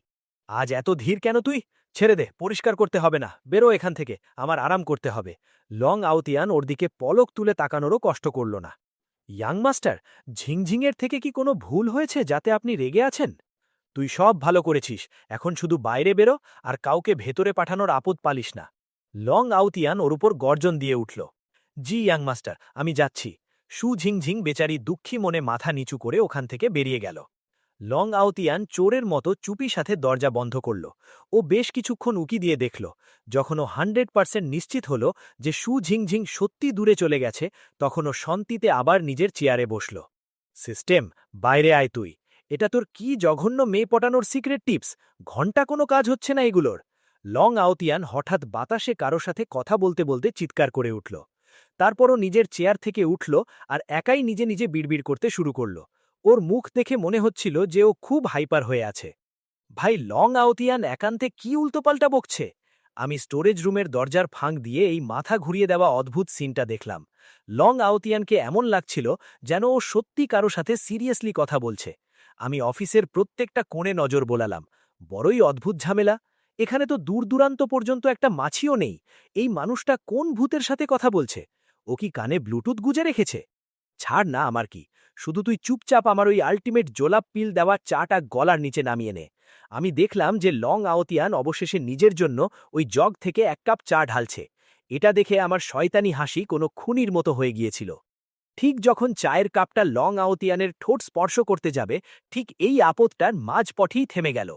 আজ এত ধীর কেন তুই? ছেড়ে দে, পরিষ্কার করতে হবে না, বেরো এখান থেকে, আমার আরাম করতে হবে। লং আউতিয়ান ওর দিকে পলক তুলে তাকানোরও কষ্ট করল না। ইয়াং মাস্টার, ঝিংঝিংয়ের থেকে কি কোনো ভুল হয়েছে যাতে আপনি রেগে আছেন? তুই সব ভালো করেছিস, এখন শুধু বাইরে বেরো, আর কাউকে ভেতরে পাঠানোর আপদ পালিস না। লং আউতিয়ান ওর উপর গর্জন দিয়ে উঠল। জি ইয়াং মাস্টার, আমি যাচ্ছি। সু ঝিংঝিং বেচারি দুঃখী মনে মাথা নিচু করে ওখান থেকে বেরিয়ে গেল। লং আউতিয়ান চোরের মতো চুপি সাথে দরজা বন্ধ করল। ও বেশ কিছুক্ষণ উকি দিয়ে দেখল। যখন ও 100% নিশ্চিত হল যে শু ঝিংঝিং সত্যি দূরে চলে গেছে, তখন ও শান্তিতে আবার নিজের চেয়ারে বসল। সিস্টেম, বাইরে আয় তুই। এটা তোর কি জঘন্য মেয়ে পটানোর সিক্রেট টিপস? ঘন্টা কোনো কাজ হচ্ছে না এগুলোর। লং আউতিয়ান হঠাৎ বাতাসে কারো সাথে কথা বলতে বলতে চিৎকার করে উঠল। তারপরও নিজের চেয়ার থেকে উঠল আর একাই নিজে নিজে বিড়বিড় করতে শুরু করল। ওর মুখ দেখে মনে হচ্ছিল যে ও খুব হাইপার হয়ে আছে। ভাই, লং আউতিয়ান একান্তে কি উল্টোপাল্টা বকছে? আমি স্টোরেজ রুমের দরজার ফাঁক দিয়ে এই মাথা ঘুরিয়ে দেওয়া অদ্ভুত সিনটা দেখলাম। লং আউতিয়ানকে এমন লাগছিল যেন ও সত্যি কারো সাথে সিরিয়াসলি কথা বলছে। আমি অফিসের প্রত্যেকটা কোণে নজর বোলালাম। বড়ই অদ্ভুত ঝামেলা। এখানে তো দূর দূরান্ত পর্যন্ত একটা মাছিও নেই। এই মানুষটা কোন ভূতের সাথে কথা বলছে? ও কি কানে ব্লুটুথ গুজে রেখেছে? ছাড় না, আমার কি। শুধু তুই চুপচাপ আমার ওই আল্টিমেট জোলাপ পিল দেওয়া চাটা গলার নিচে নামিয়ে নে। আমি দেখলাম যে লং আউতিয়ান অবশেষে নিজের জন্য ওই জগ থেকে 1 কাপ চা ঢালছে। এটা দেখে আমার শয়তানি হাসি কোনো খুনির মতো হয়ে গিয়েছিল। ঠিক যখন চায়ের কাপটা লং আউতিয়ানের ঠোঁট স্পর্শ করতে যাবে, ঠিক এই আপদটার মাঝপথেই থেমে গেল।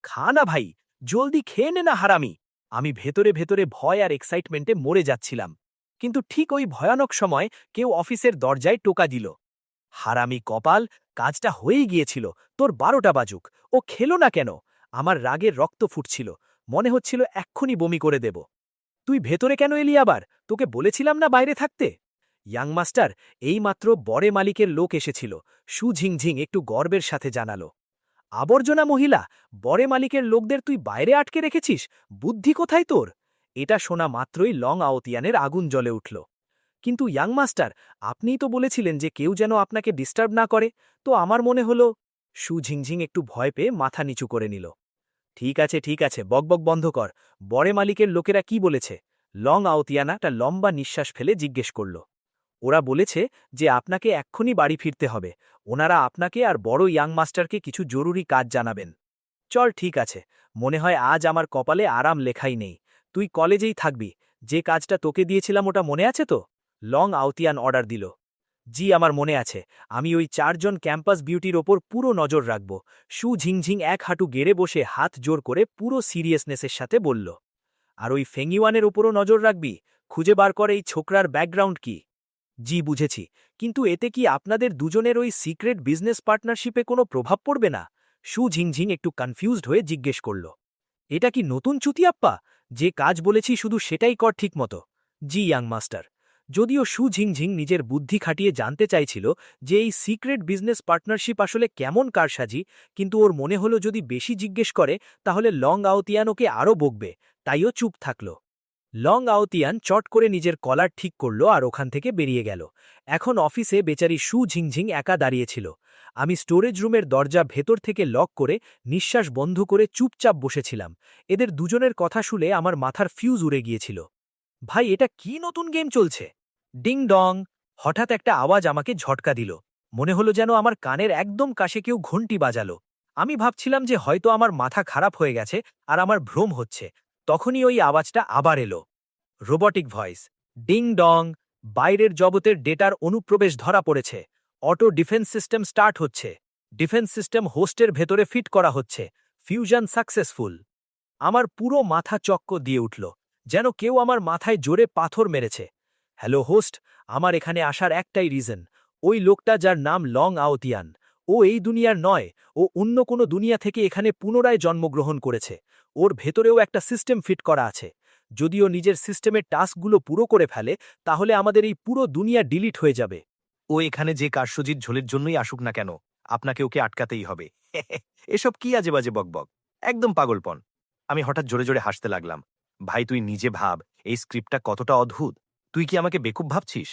খা না ভাই, জলদি খেয়ে নে না হারামি। আমি ভেতরে ভেতরে ভয় আর এক্সাইটমেন্টে মরে যাচ্ছিলাম। কিন্তু ঠিক ওই ভয়ানক সময় কেউ অফিসের দরজায় টোকা দিল। হারামি কপাল, কাজটা হয়েই গিয়েছিল। তোর 12টা বাজুক, ও খেলো না কেন? আমার রাগের রক্ত ফুটছিল। মনে হচ্ছিল এক্ষুনি বমি করে দেব। তুই ভেতরে কেন এলি আবার? তোকে বলেছিলাম না বাইরে থাকতে? ইয়াং মাস্টার, এইমাত্র বড়ে মালিকের লোক এসেছিল। শু ঝিংঝিং একটু গর্বের সাথে জানালো। আবর্জনা মহিলা, বড়ে মালিকের লোকদের তুই বাইরে আটকে রেখেছিস? বুদ্ধি কোথায় তোর? এটা শোনা মাত্রই লং আউতিয়ানের আগুন জ্বলে উঠল। কিন্তু ইয়াং মাস্টার, আপনিই তো বলেছিলেন যে কেউ যেন আপনাকে ডিস্টার্ব না করে। তো আমার মনে হলো। শু ঝিংঝিং একটু ভয় পেয়ে মাথা নিচু করে নিল। ঠিক আছে ঠিক আছে, বকবক বন্ধ কর। বড়ে মালিকের লোকেরা কি বলেছে? লং আউতিয়ানা একটা লম্বা নিঃশ্বাস ফেলে জিজ্ঞেস করল। ওরা বলেছে যে আপনাকে এক্ষুনি বাড়ি ফিরতে হবে। ওনারা আপনাকে আর বড় ইয়াং মাস্টারকে কিছু জরুরি কাজ জানাবেন। চল ঠিক আছে, মনে হয় আজ আমার কপালে আরাম লেখাই নেই। তুই কলেজেই থাকবি। যে কাজটা তোকে দিয়েছিলাম ওটা মনে আছে তো? লং আউতিয়ান অর্ডার দিল। জি, আমার মনে আছে। আমি ওই 4 জন ক্যাম্পাস বিউটির ওপর পুরো নজর রাখব। শু ঝিংঝিং এক হাঁটু গেড়ে বসে হাত জোর করে পুরো সিরিয়াসনেসের সাথে বলল। আর ওই ফেংইওয়ানের ওপরও নজর রাখবি। খুঁজে বার করে এই ছোকরার ব্যাকগ্রাউন্ড কি। জি, বুঝেছি। কিন্তু এতে কি আপনাদের দুজনের ওই সিক্রেট বিজনেস পার্টনারশিপে কোনো প্রভাব পড়বে না? শু ঝিংঝিং একটু কনফিউজড হয়ে জিজ্ঞেস করল। এটা কি নতুন চুতিয়াপ্পা? যে কাজ বলেছি শুধু সেটাই কর ঠিকমতো। জি ইয়াং মাস্টার। যদিও শু ঝিংঝিং নিজের বুদ্ধি খাটিয়ে জানতে চাইছিল যে এই সিক্রেট বিজনেস পার্টনারশিপ আসলে কেমন কারসাজি, কিন্তু ওর মনে হলো যদি বেশি জিজ্ঞেস করে তাহলে লং আউতিয়ান ওকে আরও বকবে, তাইও চুপ থাকল। লং আউতিয়ান চট করে নিজের কলার ঠিক করল আর ওখান থেকে বেরিয়ে গেল। এখন অফিসে বেচারি শু ঝিংঝিং একা দাঁড়িয়েছিল। আমি স্টোরেজ রুমের দরজা ভেতর থেকে লক করে নিঃশ্বাস বন্ধ করে চুপচাপ বসেছিলাম। এদের দুজনের কথা শুনে আমার মাথার ফিউজ উড়ে গিয়েছিল। ভাই, এটা কি নতুন গেম চলছে? Ding dong! হঠাৎ একটা আওয়াজ আমাকে ঝটকা দিল। মনে হলো যেন আমার কানের একদম কাছে কেউ ঘণ্টি বাজালো। আমি ভাবছিলাম যে হয়তো আমার মাথা খারাপ হয়ে গেছে আর আমার ভ্রম হচ্ছে। তখনই ওই আওয়াজটা আবার এলো। Robotic voice. Ding dong! বাইরের জগতের ডেটার অনুপ্রবেশ ধরা পড়েছে। অটো ডিফেন্স সিস্টেম স্টার্ট হচ্ছে। ডিফেন্স সিস্টেম হোস্টের ভেতরে ফিট করা হচ্ছে। Fusion successful. আমার পুরো মাথা চক্ক দিয়ে উঠল, যেন কেউ আমার মাথায় জোরে পাথর মেরেছে। হ্যালো হোস্ট, আমার এখানে আসার একটাই রিজন। ওই লোকটা যার নাম লং আউতিয়ান, ও এই দুনিয়ার নয়। ও অন্য কোনো দুনিয়া থেকে এখানে পুনরায় জন্মগ্রহণ করেছে। ওর ভেতরেও একটা সিস্টেম ফিট করা আছে। যদিও নিজের সিস্টেমের টাস্কগুলো পুরো করে ফেলে, তাহলে আমাদের এই পুরো দুনিয়া ডিলিট হয়ে যাবে। ও এখানে যে কারসজিৎ ঝোলের জন্যই আসুক না কেন, আপনাকে ওকে আটকাতেই হবে। এসব কি আজে বাজে বকবক, একদম পাগলপন। আমি হঠাৎ জোরে জোরে হাসতে লাগলাম। ভাই, তুই নিজে ভাব এই স্ক্রিপ্টটা কতটা অদ্ভুত। তুই কি আমাকে বেকুব ভাবছিস?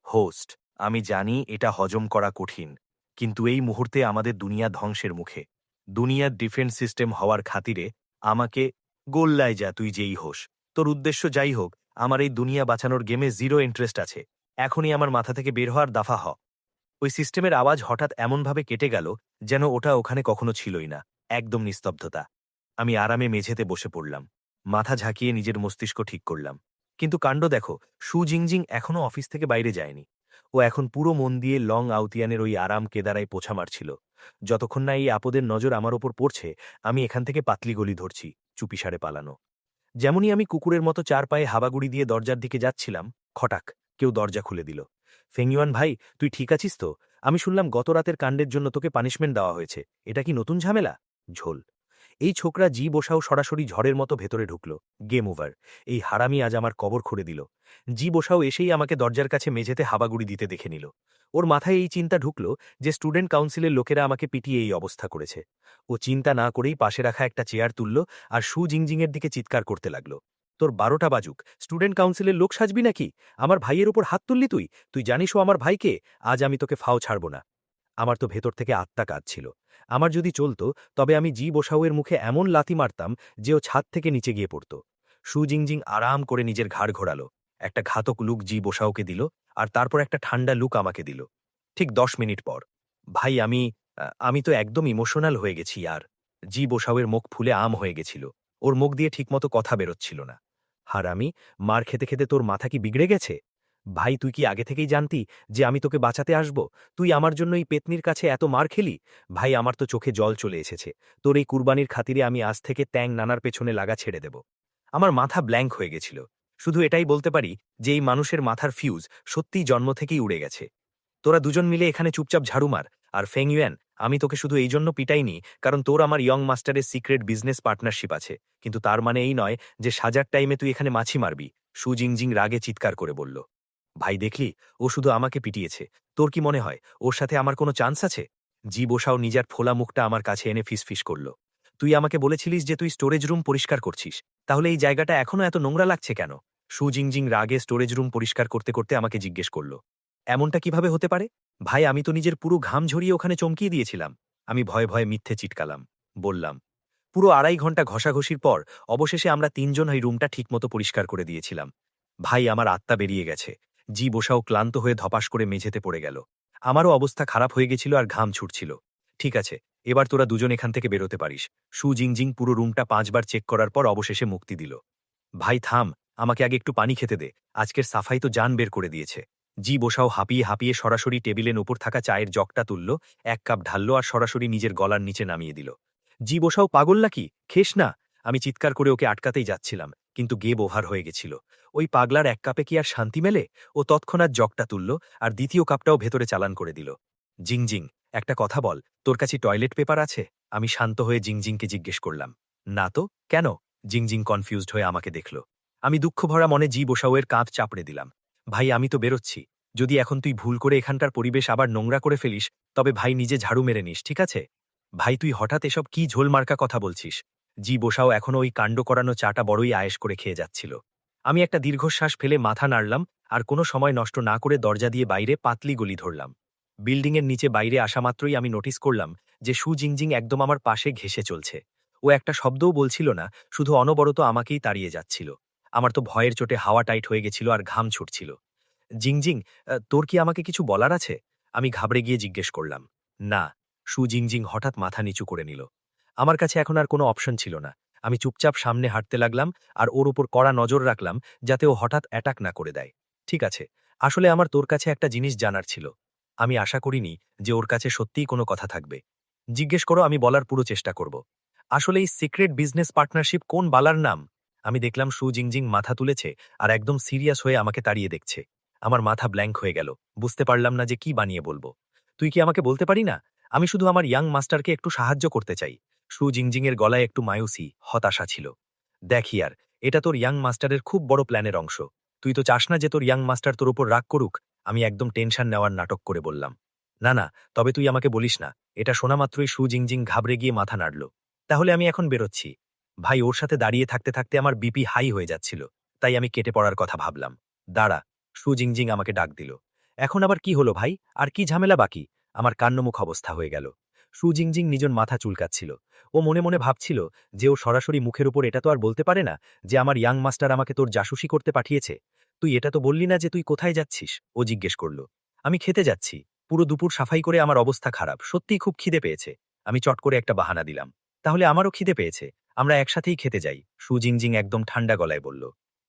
হোস্ট, আমি জানি এটা হজম করা কঠিন, কিন্তু এই মুহূর্তে আমাদের দুনিয়া ধ্বংসের মুখে। দুনিয়ার ডিফেন্স সিস্টেম হওয়ার খাতিরে আমাকে গোল্লায় যা, তুই যেই হোস। তোর উদ্দেশ্য যাই হোক, আমার এই দুনিয়া বাঁচানোর গেমে জিরো ইন্টারেস্ট আছে। এখনই আমার মাথা থেকে বের হওয়ার দাফা হ। ওই সিস্টেমের আওয়াজ হঠাৎ এমনভাবে কেটে গেল যেন ওটা ওখানে কখনো ছিলই না। একদম নিস্তব্ধতা। আমি আরামে মেঝেতে বসে পড়লাম। মাথা ঝাঁকিয়ে নিজের মস্তিষ্ক ঠিক করলাম। কিন্তু কাণ্ড দেখো, শু জিংজিং এখনও অফিস থেকে বাইরে যায়নি। ও এখন পুরো মন দিয়ে লং আউতিয়ানের ওই আরাম কেদারায় পোছা মারছিল। যতক্ষণ না এই আপদের নজর আমার ওপর পড়ছে, আমি এখান থেকে পাতলি গলি ধরছি, চুপিসারে পালানো। যেমনই আমি কুকুরের মতো 4 পায়ে হাবাগুড়ি দিয়ে দরজার দিকে যাচ্ছিলাম, খটাক কেউ দরজা খুলে দিল। ফেংইউয়ান ভাই, তুই ঠিক আছিস তো? আমি শুনলাম গত রাতের কাণ্ডের জন্য তোকে পানিশমেন্ট দেওয়া হয়েছে। এটা কি নতুন ঝামেলা? ঝোল। এই ছোকরা জি বসাও সরাসরি ঝড়ের মতো ভেতরে ঢুকল। Game over. এই হারামি আজ আমার কবর খুঁড়ে দিল। জি বসাও এসেই আমাকে দরজার কাছে মেঝেতে হাবাগুড়ি দিতে দেখে নিল। ওর মাথায় এই চিন্তা ঢুকল যে স্টুডেন্ট কাউন্সিলের লোকেরা আমাকে পিটিয়ে এই অবস্থা করেছে। ও চিন্তা না করেই পাশে রাখা একটা চেয়ার তুলল আর শু জিংজিংয়ের দিকে চিৎকার করতে লাগল। তোর 12টা বাজুক, স্টুডেন্ট কাউন্সিলের লোক সাজবি নাকি? আমার ভাইয়ের উপর হাত তুললি তুই? তুই জানিস ও আমার ভাইকে? আজ আমি তোকে ফাও ছাড়ব না। আমার তো ভেতর থেকে আত্মা কাঁদছিল। আমার যদি চলত, তবে আমি জি বসাউয়ের মুখে এমন লাথি মারতাম যে ও ছাদ থেকে নিচে গিয়ে পড়ত। শু জিংজিং আরাম করে নিজের ঘাড় ঘোরালো, একটা ঘাতক লুক জি বসাউকে দিল, আর তারপর একটা ঠান্ডা লুক আমাকে দিল। ঠিক 10 মিনিট পর, ভাই আমি তো একদম ইমোশনাল হয়ে গেছি আর। জি বসাউয়ের মুখ ফুলে আম হয়ে গেছিল। ওর মুখ দিয়ে ঠিকমতো কথা বেরোচ্ছিল না। হারামি, মার খেতে খেতে তোর মাথা কি বিগড়ে গেছে? ভাই, তুই কি আগে থেকেই জানতি যে আমি তোকে বাঁচাতে আসব? তুই আমার জন্য এই পেতনির কাছে এত মার খেলি? ভাই, আমার তো চোখে জল চলে এসেছে। তোর এই কুরবানির খাতিরে আমি আজ থেকে ট্যাং নানার পেছনে লাগা ছেড়ে দেব। আমার মাথা ব্ল্যাঙ্ক হয়ে গেছিল। শুধু এটাই বলতে পারি যে এই মানুষের মাথার ফিউজ সত্যিই জন্ম থেকেই উড়ে গেছে। তোরা দুজন মিলে এখানে চুপচাপ ঝাড়ু মার। আর ফেংইউয়ান, আমি তোকে শুধু এই জন্য পিটাইনি কারণ তোর আমার ইয়ং মাস্টারের সিক্রেট বিজনেস পার্টনারশিপ আছে, কিন্তু তার মানে এই নয় যে সাজার টাইমে তুই এখানে মাছি মারবি। শু জিংজিং রাগে চিৎকার করে বলল। ভাই দেখলি, ও শুধু আমাকে পিটিয়েছে। তোর কি মনে হয় ওর সাথে আমার কোনো চান্স আছে? জি বসাও নিজের ফোলা মুখটা আমার কাছে এনে ফিসফিস করল। তুই আমাকে বলেছিলিস যে তুই স্টোরেজ রুম পরিষ্কার করছিস, তাহলে এই জায়গাটা এখনো এত নোংরা লাগছে কেন? শু জিংজিং রাগে স্টোরেজ রুম পরিষ্কার করতে করতে আমাকে জিজ্ঞেস করল। এমনটা কিভাবে হতে পারে? ভাই, আমি তো নিজের পুরো ঘাম ঝরিয়ে ওখানে চমকিয়ে দিয়েছিলাম। আমি ভয়ে ভয়ে মিথ্যে চিটকালাম। বললাম, পুরো 2.5 ঘন্টা ঘষাঘষির পর অবশেষে আমরা 3 জন ওই রুমটা ঠিকমতো পরিষ্কার করে দিয়েছিলাম। ভাই, আমার আত্মা বেরিয়ে গেছে। জি বসাও ক্লান্ত হয়ে ধপাস করে মেঝেতে পড়ে গেল। আমারও অবস্থা খারাপ হয়ে গেছিল আর ঘাম ছুটছিল। ঠিক আছে, এবার তোরা দুজন এখান থেকে বেরোতে পারিস। শু জিংজিং পুরো রুমটা 5 বার চেক করার পর অবশেষে মুক্তি দিল। ভাই থাম, আমাকে আগে একটু পানি খেতে দে। আজকের সাফাই তো জান বের করে দিয়েছে। জি বসাও হাঁপিয়ে হাঁপিয়ে সরাসরি টেবিলের ওপর থাকা চায়ের জগটা তুলল, 1 কাপ ঢালল আর সরাসরি নিজের গলার নিচে নামিয়ে দিল। জি বসাও পাগল নাকি? খেস না। আমি চিৎকার করে ওকে আটকাতেই যাচ্ছিলাম, কিন্তু গেব ওভার হয়ে গেছিল। ওই পাগলার 1 কাপে কি আর শান্তি মেলে? ও তৎক্ষণাৎ জগটা তুলল আর দ্বিতীয় কাপটাও ভেতরে চালান করে দিল। জিংজিং, একটা কথা বল, তোর কাছে টয়লেট পেপার আছে? আমি শান্ত হয়ে জিংজিংকে জিজ্ঞেস করলাম। না তো, কেন? জিংজিং কনফিউজড হয়ে আমাকে দেখল। আমি দুঃখ ভরা মনে জি বসাওয়ের কাঁধ চাপড়ে দিলাম। ভাই, আমি তো বেরোচ্ছি। যদি এখন তুই ভুল করে এখানকার পরিবেশ আবার নোংরা করে ফেলিস, তবে ভাই নিজে ঝাড়ু মেরে নিস, ঠিক আছে? ভাই, তুই হঠাৎ এসব কি ঝোলমার্কা কথা বলছিস? জি বসাও এখনো ওই কাণ্ড করানো চাটা বড়ই আয়েশ করে খেয়ে যাচ্ছিল। আমি একটা দীর্ঘশ্বাস ফেলে মাথা নাড়লাম আর কোনো সময় নষ্ট না করে দরজা দিয়ে বাইরে পাতলি গলি ধরলাম। বিল্ডিংয়ের নিচে বাইরে আসা মাত্রই আমি নোটিস করলাম যে শু জিংজিং একদম আমার পাশে ঘেঁষে চলছে। ও একটা শব্দও বলছিল না, শুধু অনবরত আমাকেই তাড়িয়ে যাচ্ছিল। আমার তো ভয়ের চোটে হাওয়া টাইট হয়ে গেছিল আর ঘাম ছুটছিল। জিংজিং, তোর কি আমাকে কিছু বলার আছে? আমি ঘাবড়ে গিয়ে জিজ্ঞেস করলাম। না। শু জিংজিং হঠাৎ মাথা নিচু করে নিল। আমার কাছে এখন আর কোনো অপশন ছিল না। আমি চুপচাপ সামনে হাঁটতে লাগলাম আর ওর উপর কড়া নজর রাখলাম যাতে ও হঠাৎ অ্যাটাক না করে দেয়। ঠিক আছে, আসলে আমার তোর কাছে একটা জিনিস জানার ছিল। আমি আশা করিনি যে ওর কাছে সত্যিই কোনো কথা থাকবে। জিজ্ঞেস করো, আমি বলার পুরো চেষ্টা করব। আসলে এই সিক্রেট বিজনেস পার্টনারশিপ কোন বালার নাম? আমি দেখলাম শু জিংজিং মাথা তুলেছে আর একদম সিরিয়াস হয়ে আমাকে তাড়িয়ে দেখছে। আমার মাথা ব্ল্যাঙ্ক হয়ে গেল। বুঝতে পারলাম না যে কি বানিয়ে বলবো। তুই কি আমাকে বলতে পারি না? আমি শুধু আমার ইয়াং মাস্টারকে একটু সাহায্য করতে চাই। শু জিংজিংয়ের গলায় একটু মায়ুসি, হতাশা ছিল। দেখ ইয়ার, এটা তোর ইয়াং মাস্টারের খুব বড় প্ল্যানের অংশ। তুই তো চাস না যে তোর ইয়াং মাস্টার তোর উপর রাগ করুক। আমি একদম টেনশন নেওয়ার নাটক করে বললাম। না না, তবে তুই আমাকে বলিস না। এটা শোনা মাত্রই শু জিংজিং ঘাবড়ে গিয়ে মাথা নাড়ল। তাহলে আমি এখন বেরোচ্ছি। ভাই, ওর সাথে দাঁড়িয়ে থাকতে থাকতে আমার বিপি হাই হয়ে যাচ্ছিল, তাই আমি কেটে পড়ার কথা ভাবলাম। দাঁড়া। শু জিংজিং আমাকে ডাক দিল। এখন আবার কি হলো ভাই? আর কি ঝামেলা বাকি? আমার কান্নমুখ অবস্থা হয়ে গেল। শু জিংজিং নিজের মাথা চুলকাচ্ছিল। ও মনে মনে ভাবছিল যে ও সরাসরি মুখের উপর এটা তো আর বলতে পারে না যে আমার ইয়াং মাস্টার আমাকে তোর জাসুসি করতে পাঠিয়েছে। তুই এটা তো বললি না যে তুই কোথায় যাচ্ছিস? ও জিজ্ঞেস করল। আমি খেতে যাচ্ছি। পুরো দুপুর সাফাই করে আমার অবস্থা খারাপ, সত্যিই খুব খিদে পেয়েছে। আমি চট করে একটা বাহানা দিলাম। তাহলে আমারও খিদে পেয়েছে, আমরা একসাথেই খেতে যাই। শু জিংজিং একদম ঠান্ডা গলায় বলল।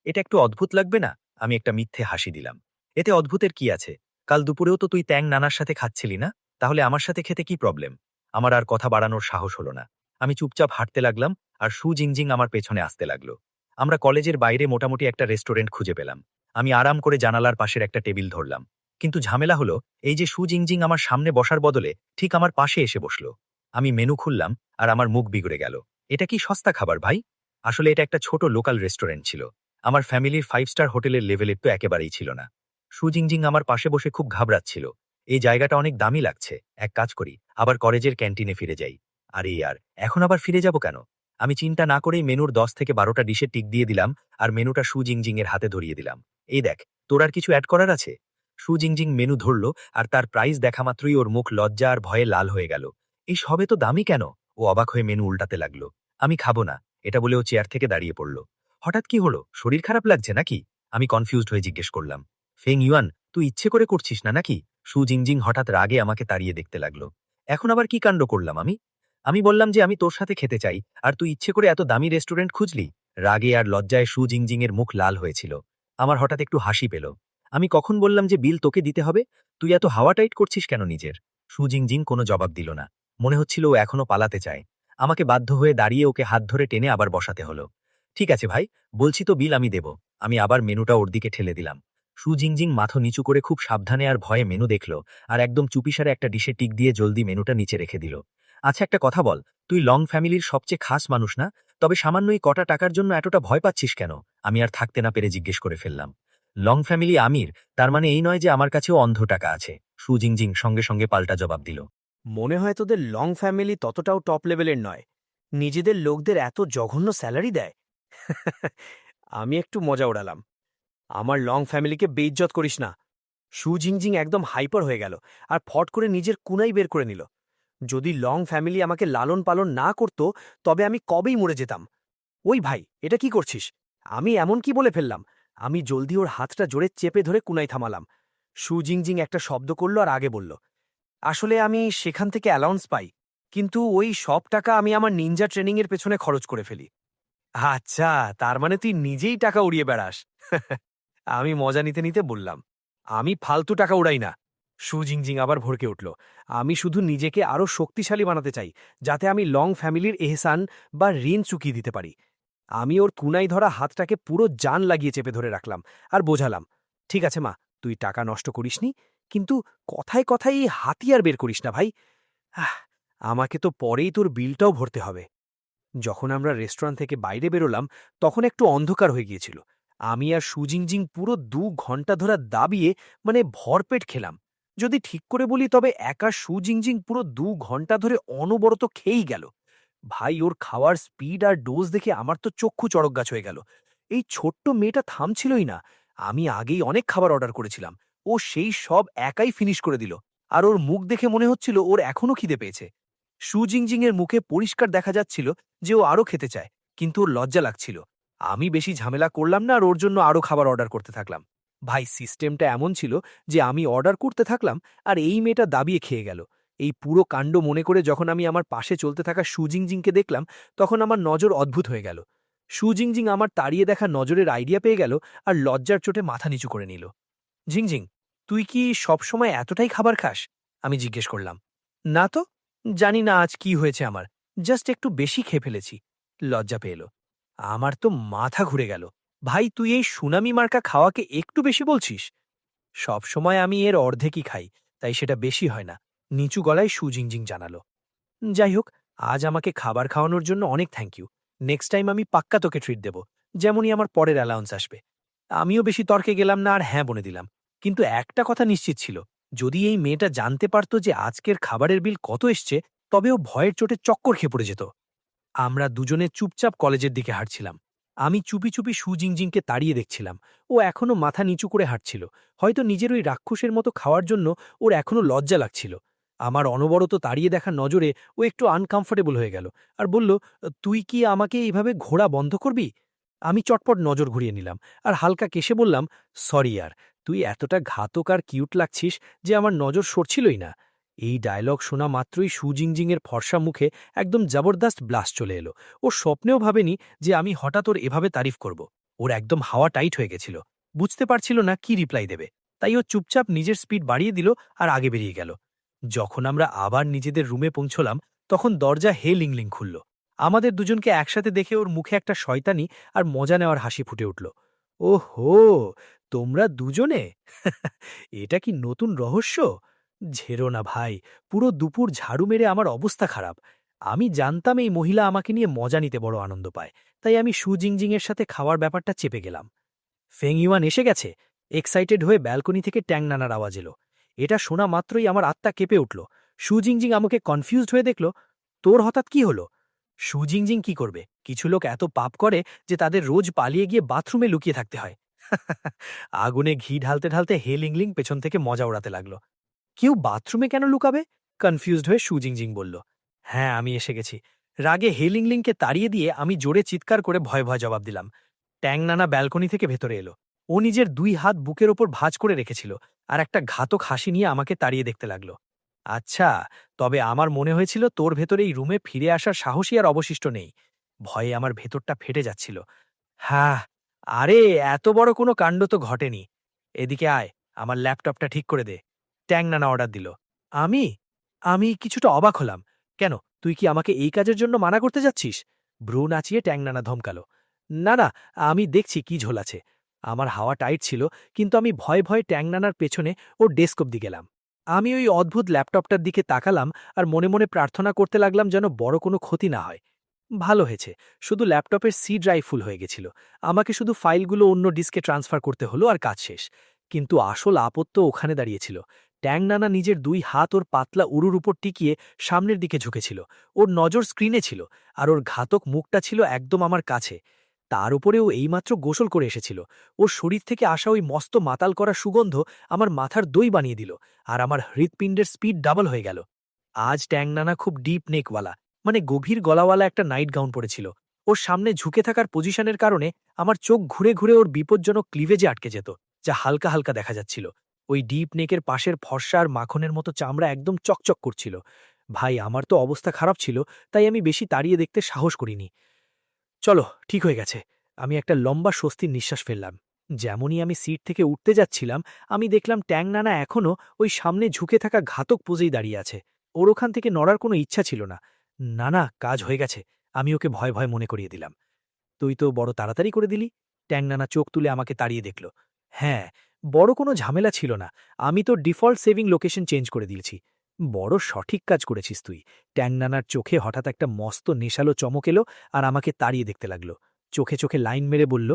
এটা একটু অদ্ভুত লাগবে না? আমি একটা মিথ্যে হাসি দিলাম। এতে অদ্ভুতের কি আছে? কাল দুপুরেও তো তুই ট্যাং নানার সাথে খাচ্ছিলি না? তাহলে আমার সাথে খেতে কি প্রবলেম? আমার আর কথা বাড়ানোর সাহস হলো না। আমি চুপচাপ হাঁটতে লাগলাম আর সু জিংজিং আমার পেছনে আসতে লাগলো। আমরা কলেজের বাইরে মোটামুটি একটা রেস্টুরেন্ট খুঁজে পেলাম। আমি আরাম করে জানালার পাশের একটা টেবিল ধরলাম। কিন্তু ঝামেলা হলো, এই যে সু জিংজিং আমার সামনে বসার বদলে ঠিক আমার পাশে এসে বসলো। আমি মেনু খুললাম আর আমার মুখ বিগড়ে গেল। এটা কি সস্তা খাবার ভাই? আসলে এটা একটা ছোট লোকাল রেস্টুরেন্ট ছিল। আমার ফ্যামিলির 5 স্টার হোটেলের লেভেলের তো একেবারেই ছিল না। সু জিংজিং আমার পাশে বসে খুব ঘাবড়াচ্ছিল। এই জায়গাটা অনেক দামি লাগছে, এক কাজ করি, আবার কলেজের ক্যান্টিনে ফিরে যাই। আরে ইয়ার, এখন আবার ফিরে যাব কেন? আমি চিন্তা না করেই মেনুর 10 থেকে 12টা ডিশে টিক দিয়ে দিলাম আর মেনুটা সু জিংজিং এর হাতে ধরিয়ে দিলাম। এই দেখ, তোর আর কিছু অ্যাড করার আছে? সু জিংজিং মেনু ধরল আর তার প্রাইস দেখা মাত্রই ওর মুখ লজ্জা আর ভয়ে লাল হয়ে গেল। এই সবে তো দামি কেন? ও অবাক হয়ে মেনু উল্টাতে লাগলো। আমি খাবো না, এটা বলে ও চেয়ার থেকে দাঁড়িয়ে পড়ল। হঠাৎ কি হলো? শরীর খারাপ লাগছে নাকি? আমি কনফিউজড হয়ে জিজ্ঞেস করলাম। ফেং ইউয়ান, তুই ইচ্ছে করে করছিস না নাকি? সু জিংজিং হঠাৎ রাগে আমাকে তাড়িয়ে দেখতে লাগলো। এখন আবার কি কাণ্ড করলাম আমি? আমি বললাম যে আমি তোর সাথে খেতে চাই, আর তুই ইচ্ছে করে এত দামি রেস্টুরেন্ট খুঁজলি? রাগে আর লজ্জায় সু জিংজিং এর মুখ লাল হয়েছিল। আমার হঠাৎ একটু হাসি পেল। আমি কখন বললাম যে বিল তোকে দিতে হবে? তুই এত হাওয়া টাইট করছিস কেন নিজের? সু জিংজিং কোনো জবাব দিল না। মনে হচ্ছিল ও এখনো পালাতে চায়। আমাকে বাধ্য হয়ে দাঁড়িয়ে ওকে হাত ধরে টেনে আবার বসাতে হলো। ঠিক আছে ভাই, বলছি তো বিল আমি দেব। আমি আবার মেনুটা ওর দিকে ঠেলে দিলাম। সু জিংজিং মাথা নিচু করে খুব সাবধানে আর ভয়ে মেনু দেখল আর একদম চুপিসারে একটা ডিশে টিক দিয়ে জলদি মেনুটা নিচে রেখে দিল। আচ্ছা একটা কথা বল, তুই লং ফ্যামিলির সবচেয়ে খাস মানুষ না? তবে সামান্যই কটা টাকার জন্য এতটা ভয় পাচ্ছিস কেন? আমি আর থাকতে না পেরে জিজ্ঞেস করে ফেললাম। লং ফ্যামিলি আমির, তার মানে এই নয় যে আমার কাছেও অন্ধ টাকা আছে? সু জিংজিং সঙ্গে সঙ্গে পাল্টা জবাব দিল। মনে হয় তোদের লং ফ্যামিলি ততটাও টপ লেভেলের নয়। নিজেদের লোকদের এত জঘন্য স্যালারি দেয়। আমি একটু মজা উড়ালাম। আমার লং ফ্যামিলিকে বেইজ্জত করিস না। সু জিংজিং একদম হাইপার হয়ে গেল আর ফট করে নিজের কুনাই বের করে নিল। যদি লং ফ্যামিলি আমাকে লালন পালন না করত, তবে আমি কবেই মরে যেতাম। ওই ভাই, এটা কি করছিস? আমি এমন কি বলে ফেললাম? আমি জলদি ওর হাতটা জোরে চেপে ধরে কুনাই থামালাম। সু জিংজিং একটা শব্দ করল আর আগে বলল, আসলে আমি সেখান থেকে অ্যালাউন্স পাই, কিন্তু ওই সব টাকা আমি আমার নিনজা ট্রেনিংয়ের পেছনে খরচ করে ফেলি। আচ্ছা, তার মানে তুই নিজেই টাকা উড়িয়ে বেড়াস। আমি মজা নিতে নিতে বললাম, আমি ফালতু টাকা উড়াই না। সু জিংজিং আবার ভরকে উঠল। আমি শুধু নিজেকে আরও শক্তিশালী বানাতে চাই, যাতে আমি লং ফ্যামিলির এহসান বা ঋণ চুকিয়ে দিতে পারি। আমি ওর কুনাই ধরা হাতটাকে পুরো জান লাগিয়ে চেপে ধরে রাখলাম আর বোঝালাম, ঠিক আছে মা, তুই টাকা নষ্ট করিসনি, কিন্তু কথায় কথায় এই হাতিয়ার বের করিস না ভাই। আহ, আমাকে তো পরেই তোর বিলটাও ভরতে হবে। যখন আমরা রেস্টুরেন্ট থেকে বাইরে বেরোলাম, তখন একটু অন্ধকার হয়ে গিয়েছিল। আমি আর সুজিংজিং পুরো 2 ঘন্টা ধরে দাবিয়ে, মানে ভরপেট খেলাম। যদি ঠিক করে বলি, তবে একা সুজিংজিং পুরো 2 ঘন্টা ধরে অনবরত খেয়েই গেল। ভাই, ওর খাওয়ার স্পিড আর ডোজ দেখে আমার তো চক্ষু চড়কগাছ হয়ে গেল। এই ছোট্ট মেয়েটা থামছিলই না। আমি আগেই অনেক খাবার অর্ডার করেছিলাম, ও সেই সব একাই ফিনিশ করে দিল। আর ওর মুখ দেখে মনে হচ্ছিল ওর এখনও খিদে পেয়েছে। সুজিংজিং এর মুখে পরিষ্কার দেখা যাচ্ছিল যে ও আরও খেতে চায়, কিন্তু ওর লজ্জা লাগছিল। আমি বেশি ঝামেলা করলাম না আর ওর জন্য আরও খাবার অর্ডার করতে থাকলাম। ভাই, সিস্টেমটা এমন ছিল যে আমি অর্ডার করতে থাকলাম আর এই মেয়েটা দাবিয়ে খেয়ে গেল। এই পুরো কাণ্ড মনে করে যখন আমি আমার পাশে চলতে থাকা সুজিংজিংকে দেখলাম, তখন আমার নজর অদ্ভুত হয়ে গেল। সুজিংজিং আমার তাড়িয়ে দেখা নজরের আইডিয়া পেয়ে গেল আর লজ্জার চোটে মাথা নিচু করে নিল। জিংজিং, তুই কি সবসময় এতটাই খাবার খাস? আমি জিজ্ঞেস করলাম। না তো, জানি না আজ কি হয়েছে আমার, জাস্ট একটু বেশি খেয়ে ফেলেছি। লজ্জা পেল। আমার তো মাথা ঘুরে গেল। ভাই, তুই এই সুনামি মার্কা খাওয়াকে একটু বেশি বলছিস? সব সময় আমি এর অর্ধেকই খাই, তাই সেটা বেশি হয় না, নিচু গলায় সুজিংজিং জানালো। যাই হোক, আজ আমাকে খাবার খাওয়ানোর জন্য অনেক থ্যাংক ইউ। নেক্সট টাইম আমি পাক্কা তোকে ট্রিট দেব, যেমনই আমার পরের অ্যালাউন্স আসবে। আমিও বেশি তর্কে গেলাম না আর হ্যাঁ বলে দিলাম। কিন্তু একটা কথা নিশ্চিত ছিল, যদি এই মেয়েটা জানতে পারত যে আজকের খাবারের বিল কত এসছে, তবে ও ভয়ের চোটে চক্কর খেয়ে পড়ে যেত। আমরা দুজনে চুপচাপ কলেজের দিকে হাঁটছিলাম। আমি চুপি চুপি সুজিংজিংকে তাড়িয়ে দেখছিলাম। ও এখনো মাথা নিচু করে হাঁটছিল, হয়তো নিজের ওই রাক্ষসের মতো খাওয়ার জন্য ওর এখনো লজ্জা লাগছিল। আমার অনবরত তাড়িয়ে দেখা নজরে ও একটু আনকমফোর্টেবল হয়ে গেল আর বলল, তুই কি আমাকে এইভাবে ঘোরা বন্ধ করবি? আমি চটপট নজর ঘুরিয়ে নিলাম আর হালকা কেশে বললাম, সরি ইয়ার, তুই এতটা ঘাতক আর কিউট লাগছিস যে আমার নজর সরছিলই না। এই ডায়লগ শোনা মাত্রই সুজিংজিংয়ের ফর্সা মুখে একদম জবরদস্ত ব্লাস্ট চলে এলো। ও স্বপ্নেও ভাবেনি যে আমি হঠাৎ ওর এভাবে তারিফ করব। ওর একদম হাওয়া টাইট হয়ে গেছিল, বুঝতে পারছিল না কি রিপ্লাই দেবে। তাই ও চুপচাপ নিজের স্পিড বাড়িয়ে দিল আর আগে বেরিয়ে গেল। যখন আমরা আবার নিজেদের রুমে পৌঁছলাম তখন দরজা হে লিংলিং খুলল। আমাদের দুজনকে একসাথে দেখে ওর মুখে একটা শয়তানি আর মজা নেওয়ার হাসি ফুটে উঠল। ওহো, তোমরা দুজনে! এটা কি নতুন রহস্য? ঝেরো না ভাই, পুরো দুপুর ঝাড়ু মেরে আমার অবস্থা খারাপ। আমি জানতাম এই মহিলা আমাকে নিয়ে মজা নিতে বড় আনন্দ পায়, তাই আমি সু জিংজিংয়ের সাথে খাওয়ার ব্যাপারটা চেপে গেলাম। ফেং ইউয়ান এসে গেছে! এক্সাইটেড হয়ে ব্যালকনি থেকে ট্যাং নানার আওয়াজ এলো। এটা শোনা মাত্রই আমার আত্মা কেঁপে উঠল। সু জিংজিং আমাকে কনফিউজড হয়ে দেখল, তোর হঠাৎ কি হলো? সু জিংজিং কি করবে? কিছু লোক এত পাপ করে যে তাদের রোজ পালিয়ে গিয়ে বাথরুমে লুকিয়ে থাকতে হয়। আগুনে ঘি ঢালতে ঢালতে হে লিংলিং পেছন থেকে মজা ওড়াতে লাগলো। কেউ বাথরুমে কেন লুকাবে? কনফিউজড হয়ে সু জিংজিং বলল। হ্যাঁ, আমি এসে গেছি। রাগে হে লিংলিংকে তাড়িয়ে দিয়ে আমি জোরে চিৎকার করে ভয় ভয় জবাব দিলাম। ট্যাং নানা ব্যালকনি থেকে ভেতরে এলো। ও নিজের 2 হাত বুকের ওপর ভাঁজ করে রেখেছিল আর একটা ঘাতক হাসি নিয়ে আমাকে তাড়িয়ে দেখতে লাগলো। আচ্ছা, তবে আমার মনে হয়েছিল তোর ভেতরে এই রুমে ফিরে আসার সাহসী আর অবশিষ্ট নেই। ভয়ে আমার ভেতরটা ফেটে যাচ্ছিল। হ্যাঁ, আরে এত বড় কোনো কাণ্ড তো ঘটেনি। এদিকে আয়, আমার ল্যাপটপটা ঠিক করে দে। ট্যাং নানা অর্ডার দিল। আমি আমি কিছুটা অবাক হলাম। কেন, তুই কি আমাকে এই কাজের জন্য মানা করতে যাচ্ছিস? ভ্রু নাচিয়ে ট্যাং নানা ধমকালো। না না, আমি দেখছি কি ঝোল আছে। আমার হাওয়া টাইট ছিল, কিন্তু আমি ভয়ে ভয়ে ট্যাং নানার পেছনে ওর ডেস্ক অব্দি গেলাম। আমি ওই অদ্ভুত ল্যাপটপটার দিকে তাকালাম আর মনে মনে প্রার্থনা করতে লাগলাম যেন বড় কোনো ক্ষতি না হয়। ভালো হয়েছে, শুধু ল্যাপটপের সি ড্রাইভ ফুল হয়ে গেছিল। আমাকে শুধু ফাইলগুলো অন্য ডিস্কে ট্রান্সফার করতে হলো আর কাজ শেষ। কিন্তু আসল আপত্তি ওখানে দাঁড়িয়েছিল। ট্যাং নানা নিজের 2 হাত ওর পাতলা উরুর উপর টিকিয়ে সামনের দিকে ঝুঁকেছিল। ওর নজর স্ক্রিনে ছিল, আর ওর ঘাতক মুখটা ছিল একদম আমার কাছে। তার উপরেও এইমাত্র গোসল করে এসেছিল। ওর শরীর থেকে আসা ওই মস্ত মাতাল করা সুগন্ধ আমার মাথার দই বানিয়ে দিল, আর আমার হৃৎপিণ্ডের স্পিড ডাবল হয়ে গেল। আজ ট্যাং নানা খুব ডিপ নেকওয়ালা, মানে গভীর গলাওয়ালা একটা নাইট গাউন পরেছিল। ওর সামনে ঝুঁকে থাকার পজিশনের কারণে আমার চোখ ঘুরে ঘুরে ওর বিপজ্জনক ক্লিভেজে আটকে যেত, যা হালকা হালকা দেখা যাচ্ছিল। ওই ডিপ নেকের পাশের ফর্সা আর মাখনের মতো চামড়া একদম চকচক করছিল। ভাই, আমার তো অবস্থা খারাপ ছিল, তাই আমি বেশি তাড়িয়ে দেখতে সাহস করিনি। চলো, ঠিক হয়ে গেছে। আমি একটা লম্বা স্বস্তির নিঃশ্বাস ফেললাম। যেমনই আমি সিট থেকে উঠতে যাচ্ছিলাম, আমি দেখলাম ট্যাং নানা এখনও ওই সামনে ঝুঁকে থাকা ঘাতক পোজেই দাঁড়িয়ে আছে। ওর ওখান থেকে নড়ার কোনো ইচ্ছা ছিল না। না না, কাজ হয়ে গেছে। আমি ওকে ভয় ভয় মনে করিয়ে দিলাম। তুই তো বড় তাড়াতাড়ি করে দিলি। ট্যাং নানা চোখ তুলে আমাকে তাড়িয়ে দেখল। হ্যাঁ, বড় কোনো ঝামেলা ছিল না। আমি তো ডিফল্ট সেভিং লোকেশন চেঞ্জ করে দিয়েছি। বড় সঠিক কাজ করেছিস তুই। ট্যাং নানার চোখে হঠাৎ একটা মস্ত নেশালো চমক এলো আর আমাকে তাড়িয়ে দেখতে লাগলো। চোখে চোখে লাইন মেরে বলল,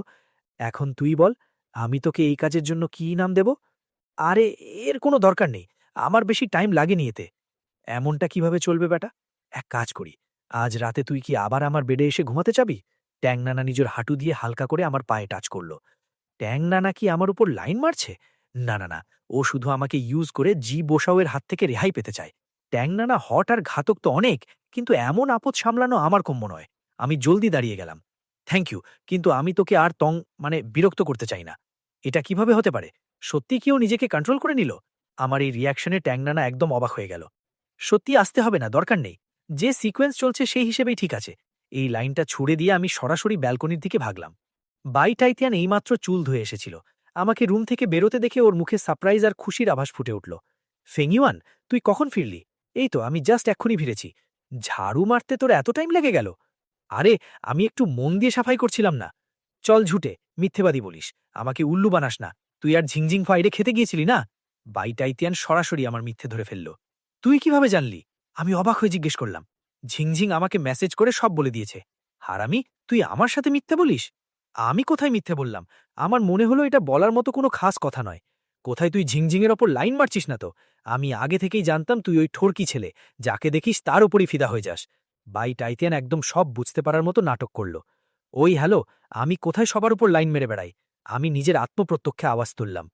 এখন তুই বল, আমি তোকে এই কাজের জন্য কী নাম দেব? আরে, এর কোনো দরকার নেই। আমার বেশি টাইম লাগেনি এতে। এমনটা কিভাবে চলবে বেটা? এক কাজ করি, আজ রাতে তুই কি আবার আমার বেডে এসে ঘুমাতে চাবি? ট্যাং নানা নিজের হাঁটু দিয়ে হালকা করে আমার পায়ে টাচ করল। ট্যাং নানা কি আমার উপর লাইন মারছে? না না না, ও শুধু আমাকে ইউজ করে জি বোসাওয়ের হাত থেকে রেহাই পেতে চায়। ট্যাং নানা হট আর ঘাতক তো অনেক, কিন্তু এমন আপদ সামলানো আমার কম্য নয়। আমি জলদি দাঁড়িয়ে গেলাম। থ্যাংক ইউ, কিন্তু আমি তোকে আর বিরক্ত করতে চাই না। এটা কিভাবে হতে পারে? সত্যি কি ও নিজেকে কন্ট্রোল করে নিল? আমার এই রিয়াকশনে ট্যাং নানা একদম অবাক হয়ে গেল। সত্যি আসতে হবে না, দরকার নেই। যে সিকোয়েন্স চলছে সেই হিসেবেই ঠিক আছে। এই লাইনটা ছুড়ে দিয়ে আমি সরাসরি ব্যালকনির দিকে ভাগলাম। বাই টাইতিয়ান এইমাত্র চুল ধুয়ে এসেছিল। আমাকে রুম থেকে বেরোতে দেখে ওর মুখে সারপ্রাইজ আর খুশির আভাস ফুটে উঠল। ফেংইউয়ান, তুই কখন ফিরলি? এই তো আমি জাস্ট এক্ষুনি ফিরেছি। ঝাড়ু মারতে তোর এত টাইম লেগে গেল? আরে, আমি একটু মন দিয়ে সাফাই করছিলাম না। চল ঝুটে, মিথ্যেবাদী বলিস। আমাকে উল্লু বানাস না। তুই আর ঝিংঝিং ফ্রাইডে খেতে গিয়েছিলি না? বাই টাইতিয়ান সরাসরি আমার মিথ্যে ধরে ফেলল। তুই কিভাবে জানলি? আমি অবাক হয়ে জিজ্ঞেস করলাম। ঝিংঝিং আমাকে মেসেজ করে সব বলে দিয়েছে। হারামি, তুই আমার সাথে মিথ্যে বলিস? আমি কোথায় মিথ্যে বললাম? আমার মনে হলো এটা বলার মতো কোনো খাস কথা নয়। কোথায় তুই ঝিংঝিংয়ের ওপর লাইন মারছিস না তো? আমি আগে থেকেই জানতাম তুই ওই ঠোরকি ছেলে, যাকে দেখিস তার ওপরই ফিদা হয়ে যাস। বাই টাইতিয়ান একদম সব বুঝতে পারার মতো নাটক করল। ওই হ্যালো, আমি কোথায় সবার উপর লাইন মেরে বেড়াই? আমি নিজের আত্মপ্রত্যক্ষে আওয়াজ তুললাম।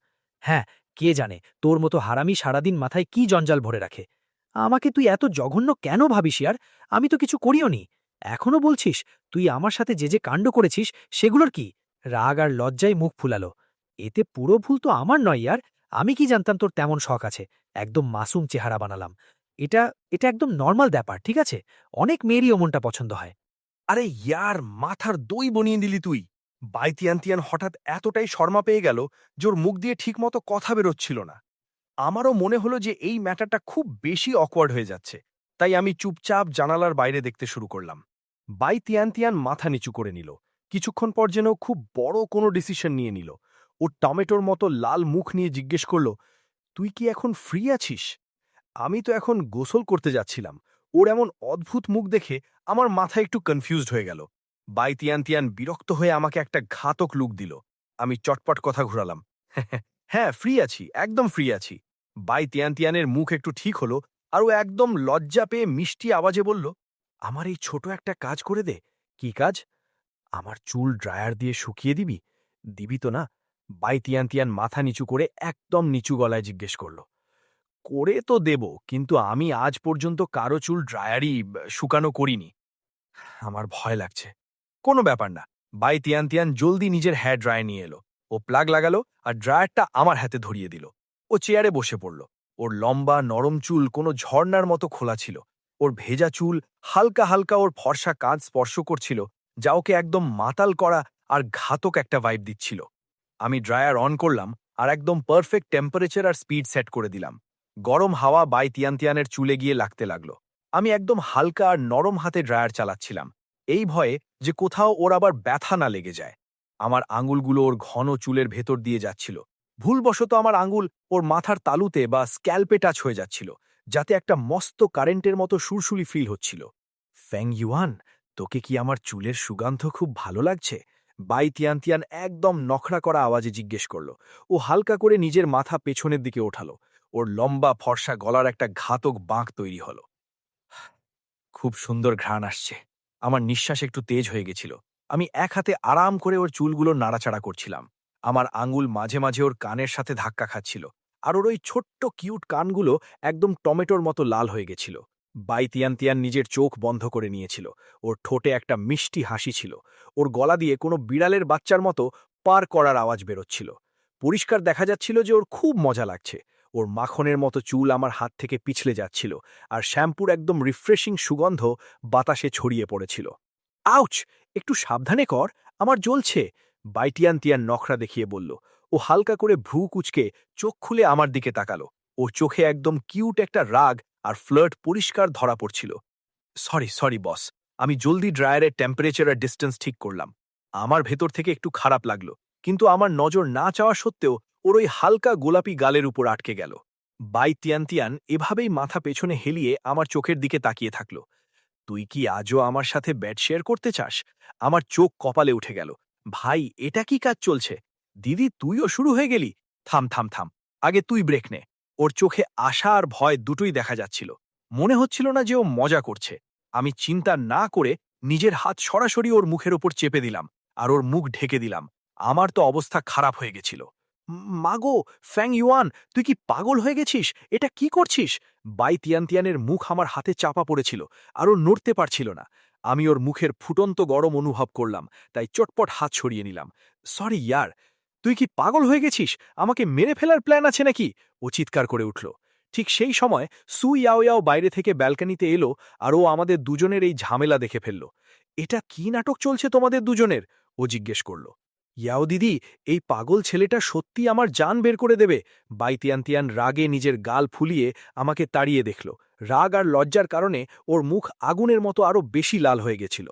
হ্যাঁ, কে জানে তোর মতো হারামি সারাদিন মাথায় কি জঞ্জাল ভরে রাখে। আমাকে তুই এত জঘন্য কেন ভাবিস ইয়ার? আমি তো কিছু করিও নি। এখনো বলছিস তুই আমার সাথে যে যে কাণ্ড করেছিস সেগুলোর কি? রাগ আর লজ্জায় মুখ ফুলালো। এতে পুরো ভুল তো আমার নয় ইয়ার। আমি কি জানতাম তোর তেমন শখ আছে? একদম মাসুম চেহারা বানালাম। এটা এটা একদম নর্মাল ব্যাপার, ঠিক আছে? অনেক মেয়েরই অমনটা পছন্দ হয়। আরে ইয়ার, মাথার দই বনিয়ে দিলি তুই। বাইতিয়ান্তিয়ান হঠাৎ এতটাই শর্মা পেয়ে গেল যে ওর মুখ দিয়ে ঠিকমতো কথা বেরোচ্ছিল না। আমারও মনে হলো যে এই ম্যাটারটা খুব বেশি অকওয়ার্ড হয়ে যাচ্ছে, তাই আমি চুপচাপ জানালার বাইরে দেখতে শুরু করলাম। বাইতিয়ান্তিয়ান মাথা নিচু করে নিল। কিছুক্ষণ পর যেন খুব বড় কোনো ডিসিশন নিয়ে নিল। ও টমেটোর মতো লাল মুখ নিয়ে জিজ্ঞেস করল, তুই কি এখন ফ্রি আছিস? আমি তো এখন গোসল করতে যাচ্ছিলাম। ওর এমন অদ্ভুত মুখ দেখে আমার মাথা একটু কনফিউজড হয়ে গেল। বাইতিয়ান্তিয়ান বিরক্ত হয়ে আমাকে একটা ঘাতক লুক দিল। আমি চটপট কথা ঘুরালাম, হ্যাঁ ফ্রি আছি, একদম ফ্রি আছি। বাইতিয়ান্তিয়ানের মুখ একটু ঠিক হলো আর ও একদম লজ্জা পেয়ে মিষ্টি আওয়াজে বলল, আমার এই ছোট একটা কাজ করে দে। কি কাজ? আমার চুল ড্রায়ার দিয়ে শুকিয়ে দিবি? দিবি তো না? বাইতিয়ান্তিয়ান মাথা নিচু করে একদম নিচু গলায় জিজ্ঞেস করল। করে তো দেব, কিন্তু আমি আজ পর্যন্ত কারো চুল ড্রায়ারই শুকানো করিনি। আমার ভয় লাগছে। কোনো ব্যাপার না। বাইতিয়ান্তিয়ান জলদি নিজের হেয়ার ড্রায়ার নিয়ে এলো। ও প্লাগ লাগালো আর ড্রায়ারটা আমার হাতে ধরিয়ে দিল। ও চেয়ারে বসে পড়ল। ওর লম্বা নরম চুল কোনো ঝর্ণার মতো খোলা ছিল। ওর ভেজা চুল হালকা হালকা ওর ফর্সা কাঁধ স্পর্শ করছিল, যা ওকে একদম মাতাল করা আর ঘাতক একটা ভাইব দিচ্ছিল। আমি ড্রায়ার অন করলাম আর একদম পারফেক্ট টেম্পারেচার আর স্পিড সেট করে দিলাম। গরম হাওয়া বাইতিয়ান্তিয়ানের চুলে গিয়ে লাগতে লাগলো। আমি একদম হালকা আর নরম হাতে ড্রায়ার চালাচ্ছিলাম, এই ভয়ে যে কোথাও ওর আবার ব্যথা না লেগে যায়। আমার আঙুলগুলো ওর ঘন চুলের ভেতর দিয়ে যাচ্ছিল। ভুলবশত আমার আঙুল ওর মাথার তালুতে বা স্ক্যাল্পে টাচ হয়ে যাচ্ছিল, যাতে একটা মস্ত কারেন্টের মতো সুরসুরি ফিল হচ্ছিল। ফ্যাং ইউয়ান, তোকে কি আমার চুলের সুগন্ধ খুব ভালো লাগছে? বাইতিয়ান্তিয়ান একদম নখরা করা আওয়াজে জিজ্ঞেস করল। ও হালকা করে নিজের মাথা পেছনের দিকে ওঠালো। ওর লম্বা ফর্সা গলার একটা ঘাতক বাঁক তৈরি হলো। খুব সুন্দর ঘ্রাণ আসছে। আমার নিঃশ্বাস একটু তেজ হয়ে গেছিল। আমি এক হাতে আরাম করে ওর চুলগুলো নাড়াচাড়া করছিলাম। আমার আঙুল মাঝে মাঝে ওর কানের সাথে ধাক্কা খাচ্ছিল, আর ওর ওই ছোট্ট কিউট কানগুলো একদম টমেটোর মতো লাল হয়ে গেছিল। বাইতিয়ান্তিয়ান নিজের চোখ বন্ধ করে নিয়েছিল। ওর ঠোঁটে একটা মিষ্টি হাসি ছিল। ওর গলা দিয়ে কোনো বিড়ালের বাচ্চার মতো পার করার আওয়াজ বেরোচ্ছিল। পরিষ্কার দেখা যাচ্ছিল যে ওর খুব মজা লাগছে। ওর মাখনের মতো চুল আমার হাত থেকে পিছলে যাচ্ছিল, আর শ্যাম্পুর একদম রিফ্রেশিং সুগন্ধ বাতাসে ছড়িয়ে পড়েছিল। আউচ! একটু সাবধানে কর, আমার জ্বলছে, বাইতিয়ান্তিয়ান নখরা দেখিয়ে বলল। ও হালকা করে ভ্রু কুচকে চোখ খুলে আমার দিকে তাকালো। ওর চোখে একদম কিউট একটা রাগ আর ফ্লার্ট পরিষ্কার ধরা পড়ছিল। Sorry sorry boss. আমি জলদি ড্রায়ারের টেম্পারেচার আর ডিস্টেন্স ঠিক করলাম। আমার ভেতর থেকে একটু খারাপ লাগলো, কিন্তু আমার নজর না চাওয়া সত্ত্বেও ওর ওই হালকা গোলাপি গালের উপর আটকে গেল। বাইতিয়ান্তিয়ান এভাবেই মাথা পেছনে হেলিয়ে আমার চোখের দিকে তাকিয়ে থাকল। তুই কি আজও আমার সাথে বেড শেয়ার করতে চাস? আমার চোখ কপালে উঠে গেল। ভাই, এটা কি কাজ চলছে? দিদি, তুইও শুরু হয়ে গেলি? থাম থাম থাম, আগে তুই ব্রেক নে। ওর চোখে আশা আর ভয় দুটোই দেখা যাচ্ছিল। মনে হচ্ছিল না যে ও মজা করছে। আমি চিন্তা না করে নিজের হাত সরাসরি ওর মুখের ওপর চেপে দিলাম আর ওর মুখ ঢেকে দিলাম। আমার তো অবস্থা খারাপ হয়ে গেছিল। মাগো, ফ্যাং ইউয়ান, তুই কি পাগল হয়ে গেছিস? এটা কি করছিস? বাইতিয়ান্তিয়ানের মুখ আমার হাতে চাপা পড়েছিল আর ও নড়তে পারছিল না। আমি ওর মুখের ফুটন্ত গরম অনুভব করলাম, তাই চটপট হাত ছড়িয়ে নিলাম। সরি ইয়ার, তুই কি পাগল হয়ে গেছিস? আমাকে মেরে ফেলার প্ল্যান আছে নাকি? ও চিৎকার করে উঠল। ঠিক সেই সময় সু ইয়াও ইয়াও বাইরে থেকে ব্যালকনিতে এলো, আর ও আমাদের দুজনের এই ঝামেলা দেখে ফেলল। এটা কি নাটক চলছে তোমাদের দুজনের? ও জিজ্ঞেস করল। ইয়াও দিদি, এই পাগল ছেলেটা সত্যি আমার জান বের করে দেবে। বাইতিয়ান্তিয়ান রাগে নিজের গাল ফুলিয়ে আমাকে তাড়িয়ে দেখল। রাগ আর লজ্জার কারণে ওর মুখ আগুনের মতো আরো বেশি লাল হয়ে গেছিল।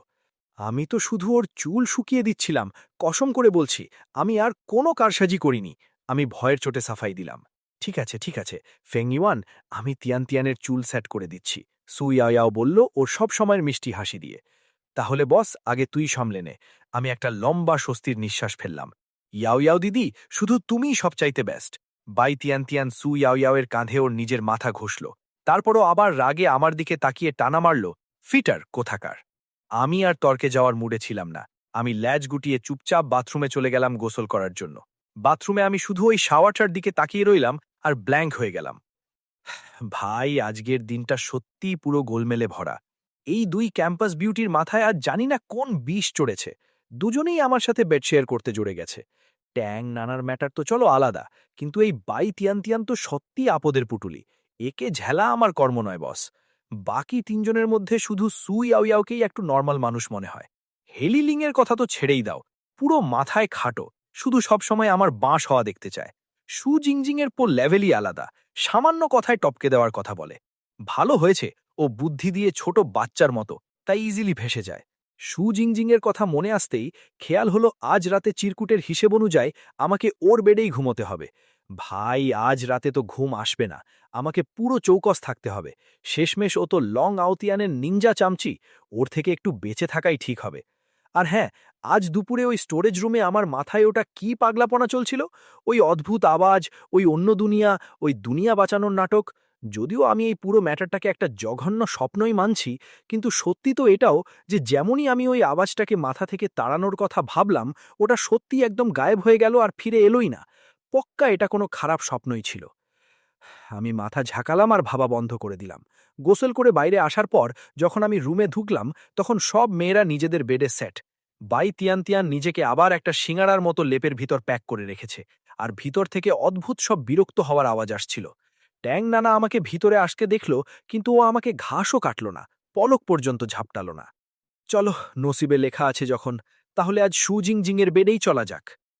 আমি তো শুধু ওর চুল শুকিয়ে দিচ্ছিলাম, কসম করে বলছি, আমি আর কোনো কারসাজি করিনি। আমি ভয়ের চোটে সাফাই দিলাম। ঠিক আছে ঠিক আছে, ফেংইওয়ান, আমি তিয়ান্তিয়ানের চুল সেট করে দিচ্ছি, সুইয়াও বলল ওর সব সময়ের মিষ্টি হাসি দিয়ে। তাহলে বস, আগে তুই সামলে নে। আমি একটা লম্বা স্বস্তির নিঃশ্বাস ফেললাম। ইয়াও ইয়াও দিদি, শুধু তুমিই সবচাইতে বেস্ট। বাইতিয়ান্তিয়ান সু ইয়াওয়ের কাঁধে ওর নিজের মাথা ঘষল। তারপরও আবার রাগে আমার দিকে তাকিয়ে টানা মারল। ফিটার কোথাকার! আমি আর তর্কে যাওয়ার মুডে ছিলাম না। আমি ল্যাজ গুটিয়ে চুপচাপ বাথরুমে চলে গেলাম গোসল করার জন্য। বাথরুমে আমি শুধু ওই শাওয়ারটার দিকে তাকিয়ে রইলাম আর ব্ল্যাঙ্ক হয়ে গেলাম। ভাই, আজকের দিনটা সত্যিই পুরো গোলমেলে ভরা। এই দুই ক্যাম্পাস বিউটির মাথায় আজ জানি না কোন বিষ চড়েছে। দুজনেই আমার সাথে বেড শেয়ার করতে জুড়ে গেছে। ট্যাং নানার ম্যাটার তো চলো আলাদা, কিন্তু এই বাই তিয়ান তো সত্যিই আপদের পুটুলি। একে ঝেলা আমার কর্ম নয় বস। বাকি তিনজনের মধ্যে শুধু সু ইয়াওকেই একটু নর্মাল মানুষ মনে হয়। হেলিলিংয়ের কথা তো ছেড়েই দাও। পুরো মাথায় খাটো, শুধু সবসময় আমার বাঁশ হওয়া দেখতে চায়। সু জিংজিংয়ের লেভেলই আলাদা, সামান্য কথায় টপকে দেওয়ার কথা বলে। ভালো হয়েছে ও বুদ্ধি দিয়ে ছোট বাচ্চার মতো, তাই ইজিলি ভেসে যায়। সু জিংজিংয়ের কথা মনে আসতেই খেয়াল হলো আজ রাতে চিরকুটের হিসেব অনুযায়ী আমাকে ওর বেডেই ঘুমোতে হবে। ভাই, আজ রাতে তো ঘুম আসবে না, আমাকে পুরো চৌকস থাকতে হবে। শেষমেশ ও তো লং আউতিয়ানের নিঞ্জা চামচি, ওর থেকে একটু বেঁচে থাকাই ঠিক হবে। আর হ্যাঁ, আজ দুপুরে ওই স্টোরেজ রুমে আমার মাথায় ওটা কি পাগলাপনা চলছিল, ওই অদ্ভুত আওয়াজ, ওই অন্য দুনিয়া, ওই দুনিয়া বাঁচানোর নাটক। যদিও আমি এই পুরো ম্যাটারটাকে একটা জঘন্য স্বপ্নই মানছি, কিন্তু সত্যি তো এটাও যে যেমনই আমি ওই আওয়াজটাকে মাথা থেকে তাড়ানোর কথা ভাবলাম, ওটা সত্যি একদম গায়েব হয়ে গেল আর ফিরে এলোই না। পক্কা এটা কোনো খারাপ স্বপ্নই ছিল। আমি মাথা ঝাঁকালাম আর ভাবা বন্ধ করে দিলাম। গোসল করে বাইরে আসার পর যখন আমি রুমে ঢুকলাম, তখন সব মেয়েরা নিজেদের বেডে সেট। বাই তিয়ান তিয়ান নিজেকে আবার একটা সিঙাড়ার মতো লেপের ভিতর প্যাক করে রেখেছে, আর ভিতর থেকে অদ্ভুত সব বিরক্ত হওয়ার আওয়াজ আসছিল। ট্যাং নানা আমাকে ভিতরে আসতে দেখল, কিন্তু ও আমাকে ঘাসও কাটল না, পলক পর্যন্ত ঝাপটালো না। চলো, নসিবে লেখা আছে যখন, তাহলে আজ সু জিংজিংয়ের বেডেই চলা যাক।